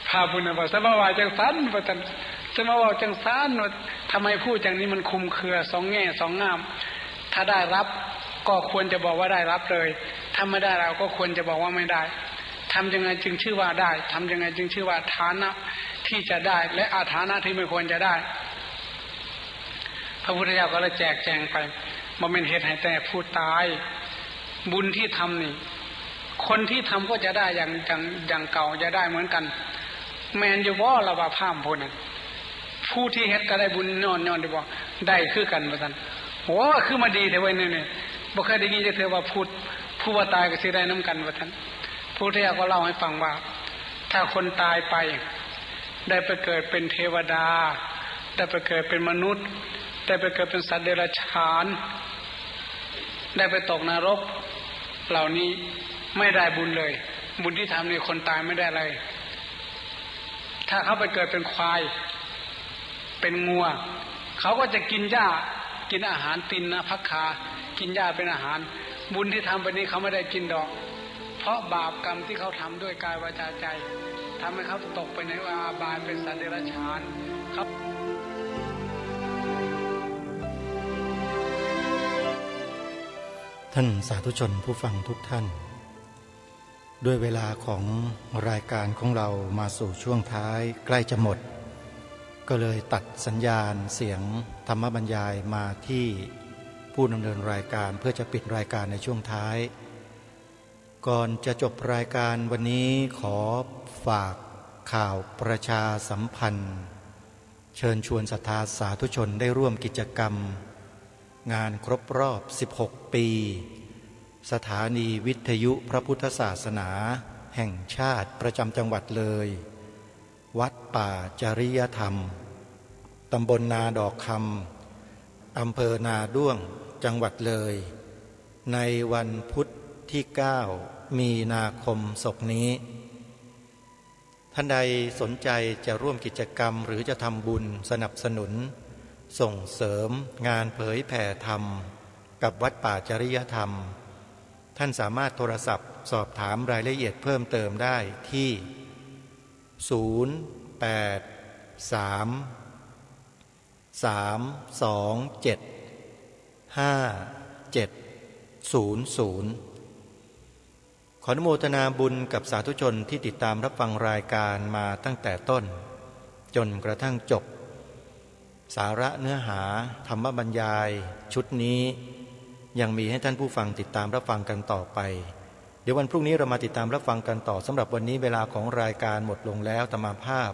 [SPEAKER 6] พระพุทธบอกสมาวาจังสันว่าสมาวาจังสันว่าทำไมพูดอย่างนี้มันคุมเครือ2แง่2งามถ้าได้รับก็ควรจะบอกว่าได้รับเลยถ้าไม่ได้เราก็ควรจะบอกว่าไม่ได้ทำยังไงจึงชื่อว่าได้ทำยังไงจึงชื่อว่าฐานะที่จะได้และอาฐานะที่ไม่ควรจะได้พระพุทธเจ้าก็เลยแจกแจงไปบ่แม่นเฮ็ดให้แต่ผู้ตายบุญที่ทำนี่ คนที่ทำก็จะได้อย่างเก่าจะได้เหมือนกันแมนอยู่บ่ละว่าพามพูดนั้นผู้ที่เฮ็ดก็ได้บุญย้อนอยู่บ่ได้คือกันว่าซั่นโหคือมาดีแต่ไว้นี่บ่เคยได้ยินจะเทื่อว่าผู้ว่าตายก็สิได้นํกันว่าซั่นผู้ที่ก็เล่าให้ฟังว่าถ้าคนตายไปได้ไปเกิดเป็นเทวดาได้ไปเกิดเป็นมนุษย์ได้ไปเกิดเป็นสัตว์เดรัจฉานได้ไปตกนรกเหล่านี้ไม่ได้บุญเลยบุญที่ทำนี่คนตายไม่ได้อะไรถ้าเขาไปเกิดเป็นควายเป็นงัวเขาก็จะกินหญ้ากินอาหารตินนะพักขากินหญ้าเป็นอาหารบุญที่ทำไปนี้เขาไม่ได้กินดอกเพราะบาปกรรมที่เขาทำด้วยกายวาจาใจทำให้เขาตกไปในอาบายเป็นสัตว์เดรัจฉานครับ
[SPEAKER 5] ท่านสาธุชนผู้ฟังทุกท่านด้วยเวลาของรายการของเรามาสู่ช่วงท้ายใกล้จะหมดก็เลยตัดสัญญาณเสียงธรรมบรรยายมาที่ผู้ดำเนินรายการเพื่อจะปิดรายการในช่วงท้ายก่อนจะจบรายการวันนี้ขอฝากข่าวประชาสัมพันธ์เชิญชวนศรัทธาสาธุชนได้ร่วมกิจกรรมงานครบรอบ16ปีสถานีวิทยุพระพุทธศาสนาแห่งชาติประจำจังหวัดเลยวัดป่าจริยธรรมตำบลนาดอกคำอำเภอนาด้วงจังหวัดเลยในวันพุธที่9มีนาคมศกนี้ท่านใดสนใจจะร่วมกิจกรรมหรือจะทำบุญสนับสนุนส่งเสริมงานเผยแผ่ธรรมกับวัดป่าจริยธรรมท่านสามารถโทรศัพท์สอบถามรายละเอียดเพิ่มเติมได้ที่0833275700ขออนุโมทนาบุญกับสาธุชนที่ติดตามรับฟังรายการมาตั้งแต่ต้นจนกระทั่งจบสาระเนื้อหาธรรมบรรยายชุดนี้ยังมีให้ท่านผู้ฟังติดตามรับฟังกันต่อไปเดี๋ยววันพรุ่งนี้เรามาติดตามรับฟังกันต่อสำหรับวันนี้เวลาของรายการหมดลงแล้วอาตมาภาพ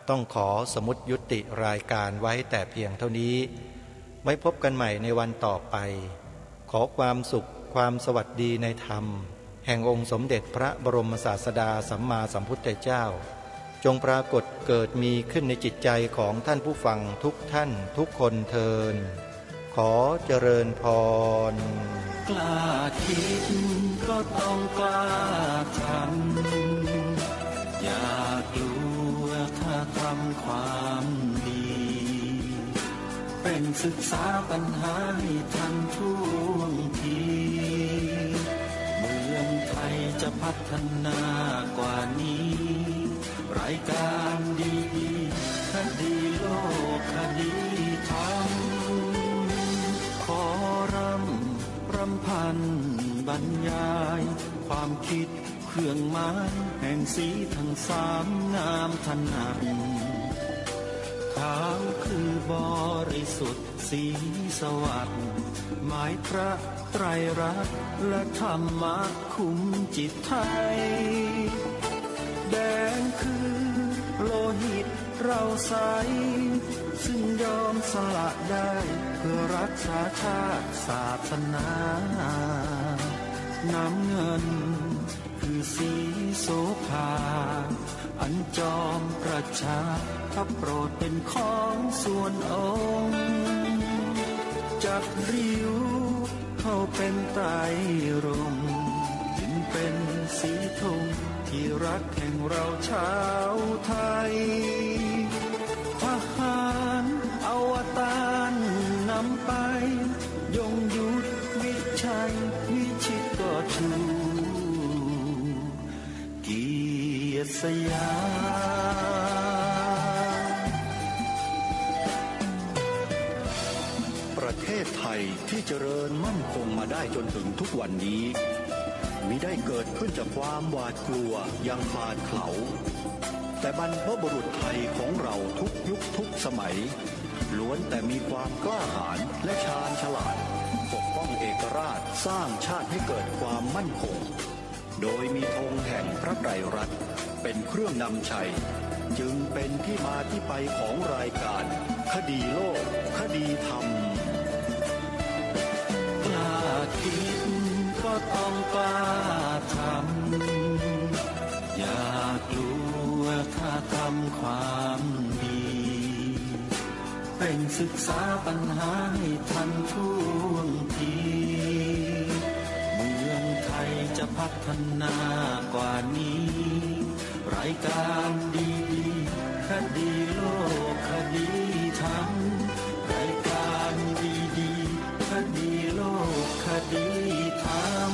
[SPEAKER 5] ต้องขอสมุดยุติรายการไว้แต่เพียงเท่านี้ไว้พบกันใหม่ในวันต่อไปขอความสุขความสวัสดีในธรรมแห่งองค์สมเด็จพระบรมศาสดาสัมมาสัมพุทธเจ้าจงปรากฏเกิดมีขึ้นในจิตใจของท่านผู้ฟังทุกท่านทุกคนเทินขอเจริญพร
[SPEAKER 3] กล้าคิดก็ต้องกล้าทำอย่ากลัวถ้าทำความดีเป็นศึกษาปัญหาให้ทันท่วงทีเมืองไทยจะพัฒนากว่านี้รายการดีคดีโลกคดีธรรมขอรำพันบรรยายความคิดเครื่องหมายแห่งสีทั้งสามงามถนัดขาวคือบริสุทธิ์สีสวัสดิ์หมายพระไตรรัตน์และธรรมะคุ้มจิตไทยแดงคือโลหิตเราใสซึ่งยอมสละได้เพื่อรักษาชาติศาสนาน้ำเงินคือสีโสภาอันจอมประชาถ้าโปรดเป็นของส่วนองค์จักริ้วเข้าเป็นไตรรงค์จึงเป็นสีธงที่รักแห่งเราชาวไทยทหารอวตารนำไปยงยุทธวิชัยวิชิตก็ชูเกียรติสยาม
[SPEAKER 4] ประเทศไทยที่เจริญมั่นคงมาได้จนถึงทุกวันนี้มิได้เกิดขึ้นจากความหวาดกลัวอย่างคลาดเขลาแต่บรรพบุรุษไทยของเราทุกยุคทุกสมัยล้วนแต่มีความกล้าหาญและชาญฉลาดปกป้องเอกราชสร้างชาติให้เกิดความมั่นคง โดยมีธงแห่งพระไตรรัตน์เป็นเครื่องนำชัยจึงเป็นที่มาที่ไปของรายการคดีโลกคดีธรรม
[SPEAKER 3] กล้าคิดก็ต้องกล้าทำอย่ากลัวถ้าทำความดีเป็นศึกษาปัญหาให้ทันท่วงทีเมืองไทยจะพัฒนากว่านี้รายการดีๆคดีโลกคดีธรรมรายการดีๆคดีโลกคดีธรรม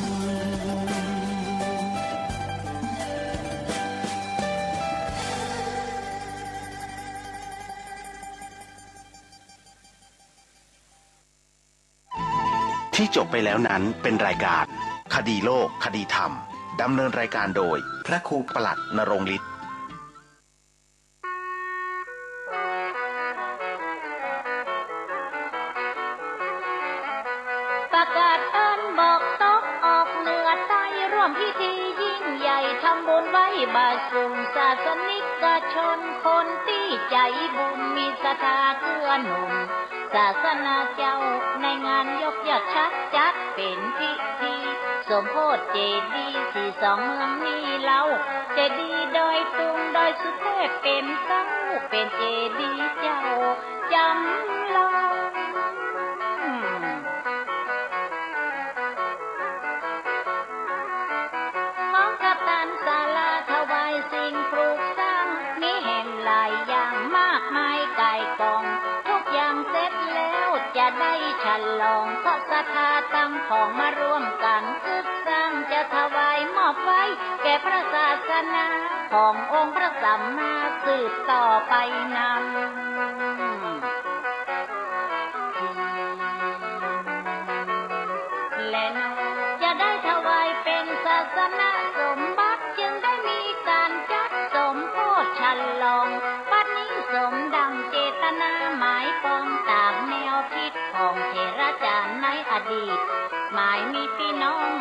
[SPEAKER 2] ที่จบไปแล้วนั้นเป็นรายการคดีโลกคดีธรรมดำเนินรายการโดยพระครูปลัดณรงค์ฤทธิ์
[SPEAKER 1] ประกาศเอิ้นบอกตกออกเหนือใต้ร่วมพิธียิ่งใหญ่ทำบุญไว้บาสุงศาสนิกชนคนที่ใจบุญมีศรัทธาเกื้อหนุนศาสนาเจ้าในงานยกยอดชัดจัดเป็นพิธีสมโภชเจดีย์ที่สองเมืองนี้เล่าเจดีย์ดอยตุงดอยสุเทพเป็นเสาเป็นเจดีย์เจ้าจำลองมองกับตันศาลาถวายสิ่งปลูกสร้างมีแห่งหลายอย่างมากมายไก่กองทุกอย่างเสร็จแล้วจะได้ฉลองเพราะศรัทธาตั้งของมาร่วมกันคึกสร้างจะถวายมอบไว้แก่พระศาสนาขององค์พระสัมมาสืบต่อไปนำและจะได้ถวายเป็นศาสนสมบัติจึงได้มีการจัดสมโภชฉลองบัดนี้สมดังเจตนาหมายปองตามแนวคิดของเถรจารย์ในอดีตหมายมีพี่น้อง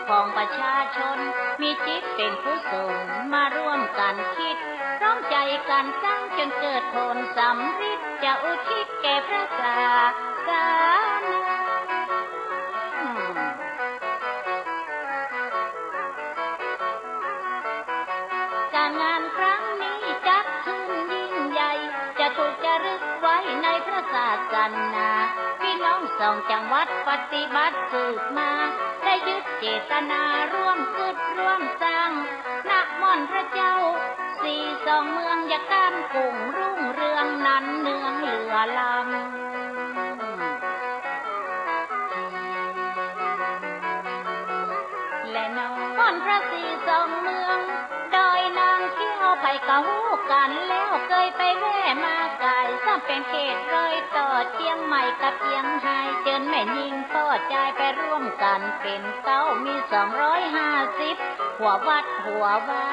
[SPEAKER 1] ของประชาชนมีจิตเป็นกุศลมาร่วมกันคิดร่วมใจกันสร้างจนเกิดผลสำฤทธิ์จะอุทิศแก่พระศาสนาการงานครั้งนี้จัดขึ้นยิ่งใหญ่จะถูกจารึกไว้ในพระศาสนาพี่น้องสองจังหวัดปฏิบัติสืบมาได้ยึดเจตนาร่วมคิดร่วมสร้างณม่อนพระเจ้าสี่สองเมืองอย่าก้ามกุ้งรุ่งเรืองนั้นเนืองเหลือลำและม่อนพระสี่สองเมืองดอยนางเที่ยวไปกะหูกันแล้วเคยไปแว่มาไกลซ้ำเป็นเขตรอยต่อเชียงใหม่กับเชียงไฮ้เจินแม่ยิงพ่อใจไปร่วมกันเป็นเก้ามี250หัววัดหัวว่า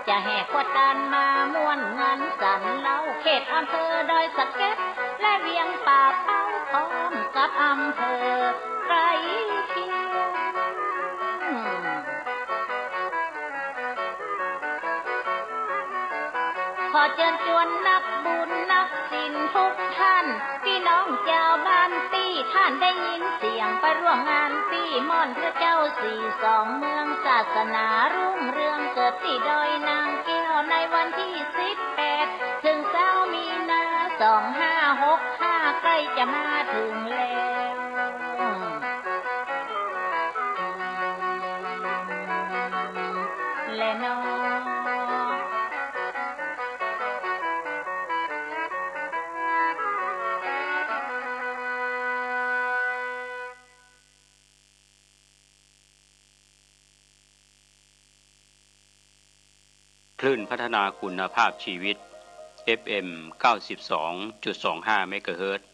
[SPEAKER 1] จะแห่ขวดานมาม่วนงานสันเล่าเขตอำเภอดอยสะเก็ดและเวียงป่าเป้าพร้อมกับอำเภอไกลเคียงขอเชิญชวนนักบุญนักศิลป์ทุกท่านพี่น้องชาวบ้านตี้ท่านได้ยินเสียงไปร่วมงานตี้ม่อนพระเจ้าสี่สองเมืองศาสนารุ่งเรืองเกิดที่ดอยนางแก้วในวันที่18ถึง9มีนา2565ใกล้จะมาถึงแล้วและน้อง
[SPEAKER 7] คลื่นพัฒนาคุณภาพชีวิต FM 92.25 เมกะเฮิรตซ์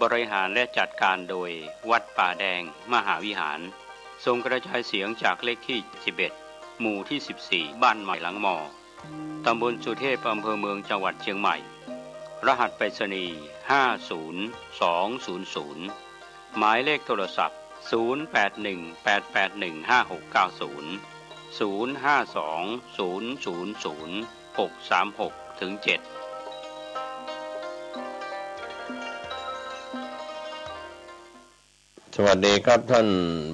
[SPEAKER 7] บริหารและจัดการโดยวัดป่าแดงมหาวิหารส่งกระจายเสียงจากเลขที่11หมู่ที่14บ้านใหม่หลังมอตำบลสุเทพอำเภอเมืองจังหวัดเชียงใหม่รหัสไปรษณีย์50200หมายเลขโทรศัพท์0818815690 052 000 636-7
[SPEAKER 8] สวัสดีครับท่าน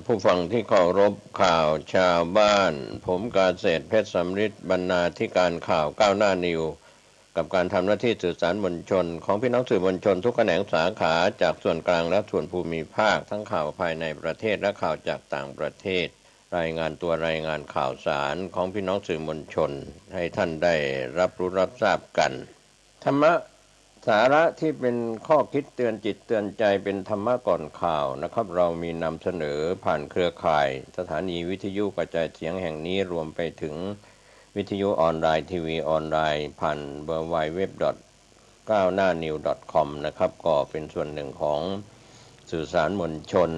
[SPEAKER 8] ผู้ฟังที่เคารพข่าวชาวบ้านผมกาเศษเพชรสำริดบรรณาธิการข่าวก้าวหน้านิวกับการทำหน้าที่สื่อสารมวลชนของพี่น้องสื่อมวลชนทุกแขนงสาขาจากส่วนกลางและส่วนภูมิภาคทั้งข่าวภายในประเทศและข่าวจากต่างประเทศรายงานตัวรายงานข่าวสารของพี่น้องสื่อมวลชนให้ท่านได้รับรู้รับทราบกันธรรมะสาระที่เป็นข้อคิดเตือนจิตเตือนใจเป็นธรรมะก่อนข่าวนะครับเรามีนำเสนอผ่านเครือข่ายสถานีวิทยุกระจายเสียงแห่งนี้รวมไปถึงวิทยุออนไลน์ทีวีออนไลน์ผ่านwww.9hnanew.com นะครับก็เป็นส่วนหนึ่งของสื่อสารมวลชน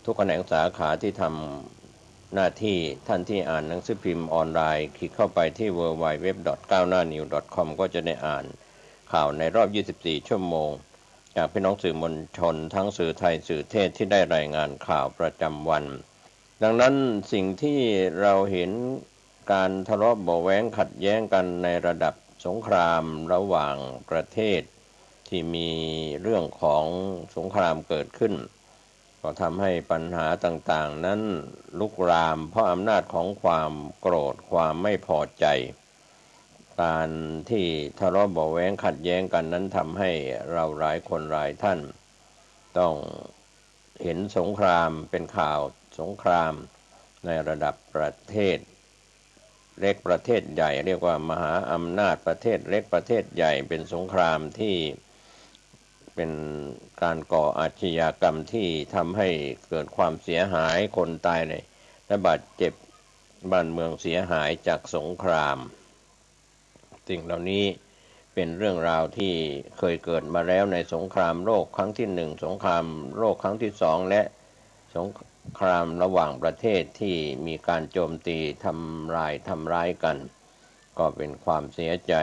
[SPEAKER 8] ทุกแขนงสาขาที่ทำหน้าที่ท่านที่อ่านหนังสือพิมพ์ออนไลน์คลิกเข้าไปที่ www.9hnanew.com ก็จะได้อ่านข่าวในรอบ 24 ชั่วโมงจากพี่น้องสื่อมวลชนทั้งสื่อไทยสื่อเทศที่ได้รายงานข่าวประจำวันดังนั้นสิ่งที่เราเห็นการทะเลาะเบาะแว้งขัดแย้งกันในระดับสงครามระหว่างประเทศที่มีเรื่องของสงครามเกิดขึ้นก็ทำให้ปัญหาต่างๆนั้นลุกรามเพราะอำนาจของความโกรธความไม่พอใจการที่ทะเลาะเบาะแว้งขัดแย้งกันนั้นทำให้เราหลายคนหลายท่านต้องเห็นสงครามเป็นข่าวสงครามในระดับประเทศเล็กประเทศใหญ่เรียกว่ามหาอำนาจประเทศเล็กประเทศใหญ่เป็นสงครามที่เป็นการก่ออาชญากรรมที่ทำให้เกิดความเสียหายคนตายและบาดเจ็บบ้านเมืองเสียหายจากสงครามสิ่งเหล่านี้เป็นเรื่องราวที่เคยเกิดมาแล้วในสงครามโลกครั้งที่1สงครามโลกครั้งที่2และสงครามระหว่างประเทศที่มีการโจมตีทำร้ายกันก็เป็นความเสียใจ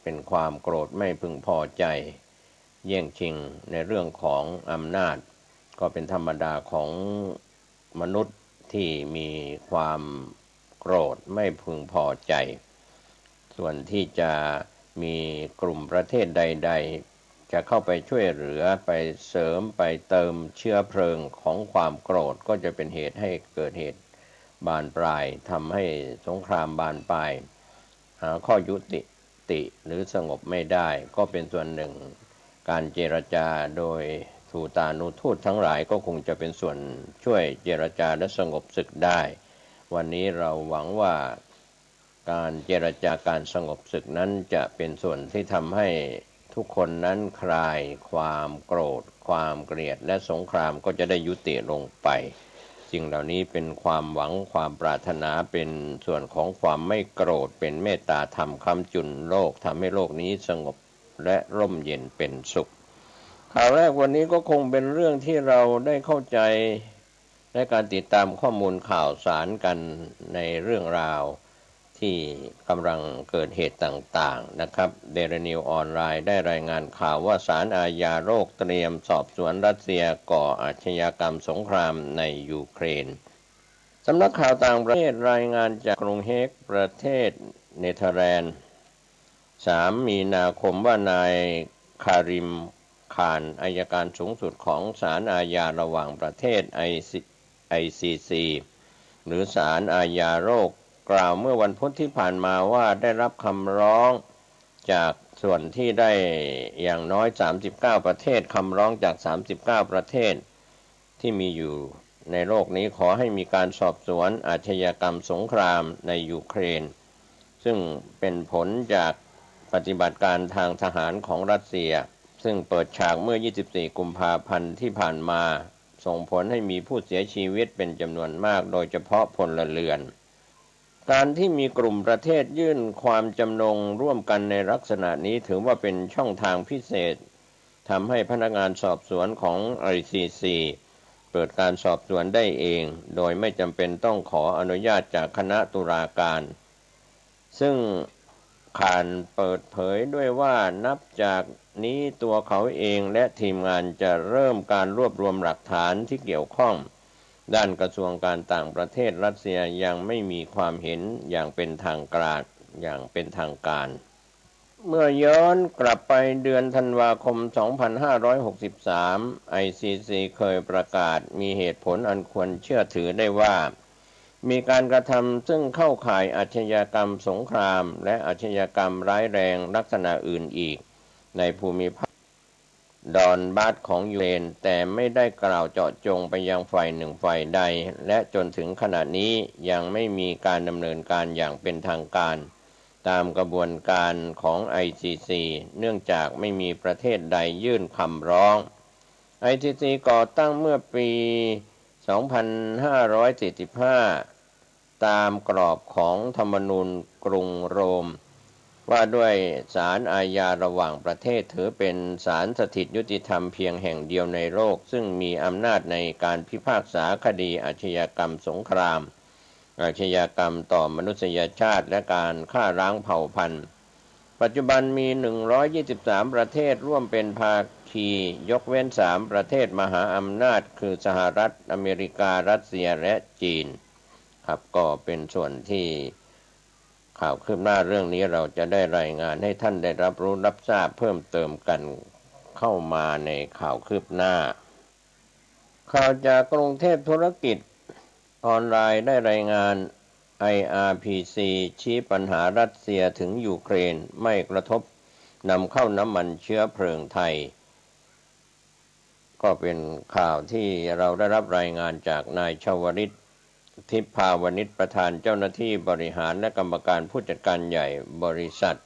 [SPEAKER 8] เป็นความโกรธไม่พึงพอใจแย่งชิงในเรื่องของอำนาจก็เป็นธรรมดาของมนุษย์ที่มีความโกรธไม่พึงพอใจส่วนที่จะมีกลุ่มประเทศใดๆจะเข้าไปช่วยเหลือไปเสริมไปเติมเชื้อเพลิงของความโกรธก็จะเป็นเหตุให้เกิดเหตุบานปลายทำให้สงครามบานปลายหาข้อยุติหรือสงบไม่ได้ก็เป็นส่วนหนึ่งการเจรจาโดยทูตานุทูตทั้งหลายก็คงจะเป็นส่วนช่วยเจรจาและสงบศึกได้วันนี้เราหวังว่าการเจรจาการสงบศึกนั้นจะเป็นส่วนที่ทำให้ทุกคนนั้นคลายความโกรธความเกลียดและสงครามก็จะได้ยุติลงไปสิ่งเหล่านี้เป็นความหวังความปรารถนาเป็นส่วนของความไม่โกรธเป็นเมตตาธรรมค้ำจุนโลกทำให้โลกนี้สงบและร่มเย็นเป็นสุขข่าวแรกวันนี้ก็คงเป็นเรื่องที่เราได้เข้าใจและการติดตามข้อมูลข่าวสารกันในเรื่องราวที่กำลังเกิดเหตุต่างๆนะครับเดลินิวออนไลน์ได้รายงานข่าวว่าศาลอาญาโลกเตรียมสอบสวนรัสเซียก่ออาชญากรรมสงครามในยูเครนสำนักข่าวต่างประเทศรายงานจากกรุงเฮกประเทศเนเธอร์แลนด์3 มีนาคมว่านายคาริมคานอัยการสูงสุดของศาลอาญาระหว่างประเทศ ICC หรือศาลอาญาโลกกล่าวเมื่อวันพุธที่ผ่านมาว่าได้รับคำร้องจากส่วนที่ได้อย่างน้อย39ประเทศคำร้องจาก39ประเทศที่มีอยู่ในโลกนี้ขอให้มีการสอบสวนอาชญากรรมสงครามในยูเครนซึ่งเป็นผลจากปฏิบัติการทางทหารของรัสเซียซึ่งเปิดฉากเมื่อ24กุมภาพันธ์ที่ผ่านมาส่งผลให้มีผู้เสียชีวิตเป็นจำนวนมากโดยเฉพาะพลเรือนการที่มีกลุ่มประเทศยื่นความจำนงร่วมกันในลักษณะนี้ถือว่าเป็นช่องทางพิเศษทำให้พนักงานสอบสวนของ ICC เปิดการสอบสวนได้เองโดยไม่จำเป็นต้องขออนุญาตจากคณะตุลาการซึ่งคานเปิดเผยด้วยว่านับจากนี้ตัวเขาเองและทีมงานจะเริ่มการรวบรวมหลักฐานที่เกี่ยวข้อง ด้านกระทรวงการต่างประเทศรัสเซียยังไม่มีความเห็นอย่างเป็นทางการ เมื่อย้อนกลับไปเดือนธันวาคม 2563 ICC เคยประกาศมีเหตุผลอันควรเชื่อถือได้ว่ามีการกระทำซึ่งเข้าข่ายอาชญากรรมสงครามและอาชญากรรมร้ายแรงลักษณะอื่นอีกในภูมิภาคดอนบาสของยูเครนแต่ไม่ได้กล่าวเจาะจงไปยังฝ่ายหนึ่งฝ่ายใดและจนถึงขณะนี้ยังไม่มีการดำเนินการอย่างเป็นทางการตามกระบวนการของ ICC เนื่องจากไม่มีประเทศใดยื่นคำร้อง ICC ก่อตั้งเมื่อปี 2545 ตามกรอบของธรรมนูญกรุงโรมว่าด้วยศาลอาญาระหว่างประเทศถือเป็นศาลสถิตยุติธรรมเพียงแห่งเดียวในโลกซึ่งมีอำนาจในการพิพากษาคดีอาชญากรรมสงครามอาชญากรรมต่อมนุษยชาติและการฆ่าล้างเผ่าพันธุ์ปัจจุบันมี123ประเทศร่วมเป็นภาคียกเว้น3ประเทศมหาอำนาจคือสหรัฐอเมริการัสเซียและจีนครับก็เป็นส่วนที่ข่าวคืบหน้าเรื่องนี้เราจะได้รายงานให้ท่านได้รับรู้รับทราบเพิ่มเติมกันเข้ามาในข่าวคืบหน้าข่าวจากกรุงเทพธุรกิจออนไลน์ได้รายงาน IRPC ชี้ปัญหารัสเซียถึงยูเครนไม่กระทบนำเข้าน้ำมันเชื้อเพลิงไทยก็เป็นข่าวที่เราได้รับรายงานจากนายชวริตทิพภาวนิชประธานเจ้าหน้าที่บริหารและกรรมการผู้จัดการใหญ่บริษัท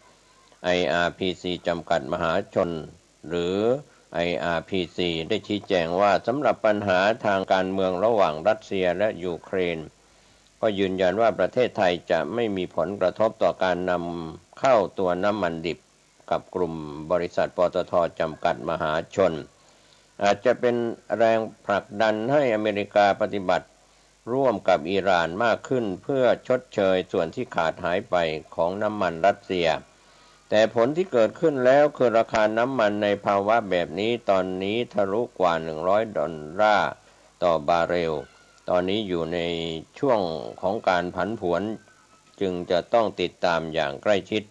[SPEAKER 8] IRPC จำกัดมหาชนหรือ IRPC ได้ชี้แจงว่าสำหรับปัญหาทางการเมืองระหว่างรัสเซียและยูเครนก็ยืนยันว่าประเทศไทยจะไม่มีผลกระทบต่อการนำเข้าตัวน้ำมันดิบกับกลุ่มบริษัทปตท.จำกัดมหาชนอาจจะเป็นแรงผลักดันให้อเมริกาปฏิบัติร่วมกับอิหร่านมากขึ้นเพื่อชดเชยส่วนที่ขาดหายไปของน้ำมันรัสเซียแต่ผลที่เกิดขึ้นแล้วคือราคาน้ำมันในภาวะแบบนี้ตอนนี้ทะลุกว่า$100ต่อบาร์เรลตอนนี้อยู่ในช่วงของการผันผวนจึงจะต้องติดตามอย่างใกล้ชิด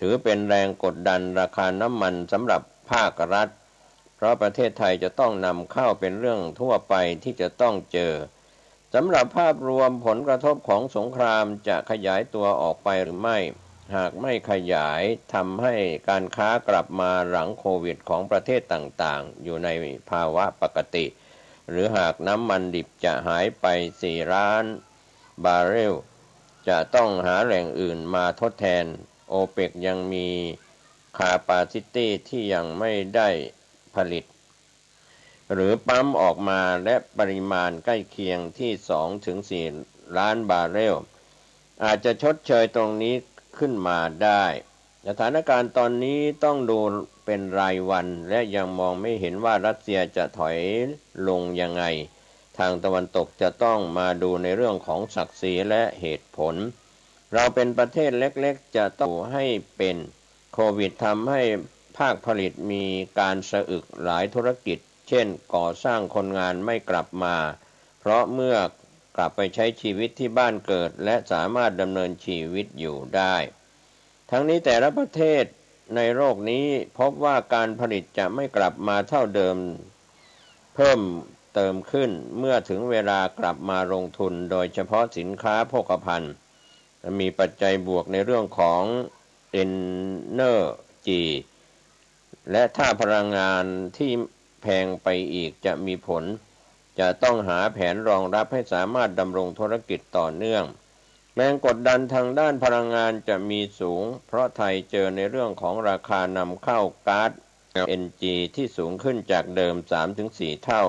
[SPEAKER 8] ถือเป็นแรงกดดันราคาน้ำมันสำหรับภาครัฐเพราะประเทศไทยจะต้องนำเข้าเป็นเรื่องทั่วไปที่จะต้องเจอสำหรับภาพรวมผลกระทบของสงครามจะขยายตัวออกไปหรือไม่หากไม่ขยายทำให้การค้ากลับมาหลังโควิดของประเทศต่างๆอยู่ในภาวะปกติหรือหากน้ำมันดิบจะหายไป4 ล้านบาร์เรลจะต้องหาแหล่งอื่นมาทดแทนโอเปกยังมีคาปาซิตี้ที่ยังไม่ได้ผลิตหรือปั๊มออกมาและปริมาณใกล้เคียงที่ 2-4 ล้านบาร์เรลอาจจะชดเชยตรงนี้ขึ้นมาได้สถานการณ์ตอนนี้ต้องดูเป็นรายวันและยังมองไม่เห็นว่ารัสเซียจะถอยลงยังไงทางตะวันตกจะต้องมาดูในเรื่องของศักดิ์ศรีและเหตุผลเราเป็นประเทศเล็กๆจะต้องให้เป็นโควิดทำให้ภาคผลิตมีการสะอึกหลายธุรกิจเช่นก่อสร้างคนงานไม่กลับมาเพราะเมื่อกลับไปใช้ชีวิตที่บ้านเกิดและสามารถดำเนินชีวิตอยู่ได้ทั้งนี้แต่ละประเทศในโลกนี้พบว่าการผลิตจะไม่กลับมาเท่าเดิมเพิ่มเติมขึ้นเมื่อถึงเวลากลับมาลงทุนโดยเฉพาะสินค้าโภคภัณฑ์มีปัจจัยบวกในเรื่องของ Energy และถ้าพลังงานที่แพงไปอีกจะมีผลจะต้องหาแผนรองรับให้สามารถดำรงธุรกิจต่อเนื่องแรงกดดันทางด้านพลังงานจะมีสูงเพราะไทยเจอในเรื่องของราคานำเข้าก๊าซ LNG ที่สูงขึ้นจากเดิม 3-4 เท่า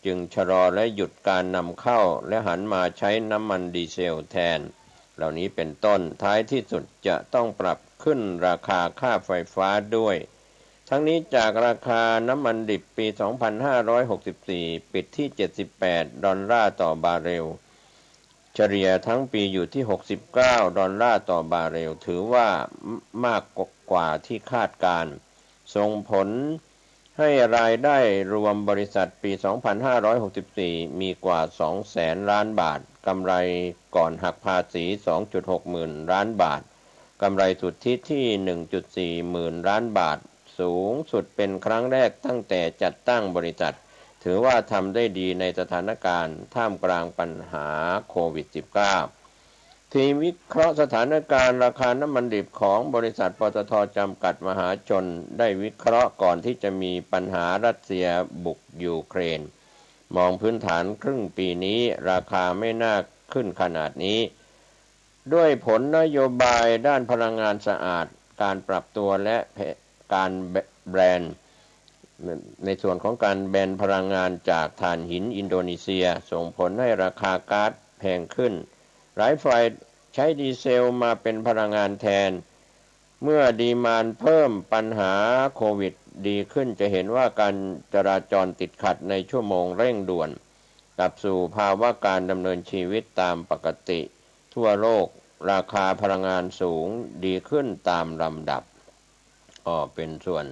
[SPEAKER 8] จึงชะลอและหยุดการนำเข้าและหันมาใช้น้ำมันดีเซลแทนเหล่านี้เป็นต้นท้ายที่สุดจะต้องปรับขึ้นราคาค่าไฟฟ้าด้วยทั้งนี้จากราคาน้ำมันดิบปี 2564 ปิดที่$78ต่อบาร์เรลเฉลี่ยทั้งปีอยู่ที่$69ต่อบาร์เรลถือว่ามากกว่าที่คาดการส่งผล ให้รายได้รวมบริษัทปี 2564 มีกว่า 200,000 ล้านบาท กำไรก่อนหักภาษี 2.6 หมื่นล้านบาท กำไรสุทธิที่ 1.4 หมื่นล้านบาท สูงสุดเป็นครั้งแรกตั้งแต่จัดตั้งบริษัท ถือว่าทำได้ดีในสถานการณ์ท่ามกลางปัญหาโควิด -19 ทีมวิเคราะห์สถานการณ์ราคาน้ำมันดิบของบริษัทปตท.จำกัดมหาชนได้วิเคราะห์ก่อนที่จะมีปัญหารัสเซียบุกยูเครนมองพื้นฐานครึ่งปีนี้ราคาไม่น่าขึ้นขนาดนี้ด้วยผลนโยบายด้านพลังงานสะอาดการปรับตัวและการแบนในส่วนของการแบนพลังงานจากถ่านหินอินโดนีเซียส่งผลให้ราคาก๊าซแพงขึ้นหลายฝ่ายใช้ดีเซลมาเป็นพลังงานแทนเมื่อดีมานด์เพิ่มปัญหาโควิดดีขึ้นจะเห็นว่าการจราจรติดขัดในชั่วโมงเร่งด่วนกลับสู่ภาวะการดำเนินชีวิตตามปกติทั่วโลกราคาพลังงานสูงดีขึ้นตามลำดับเป็นส่วน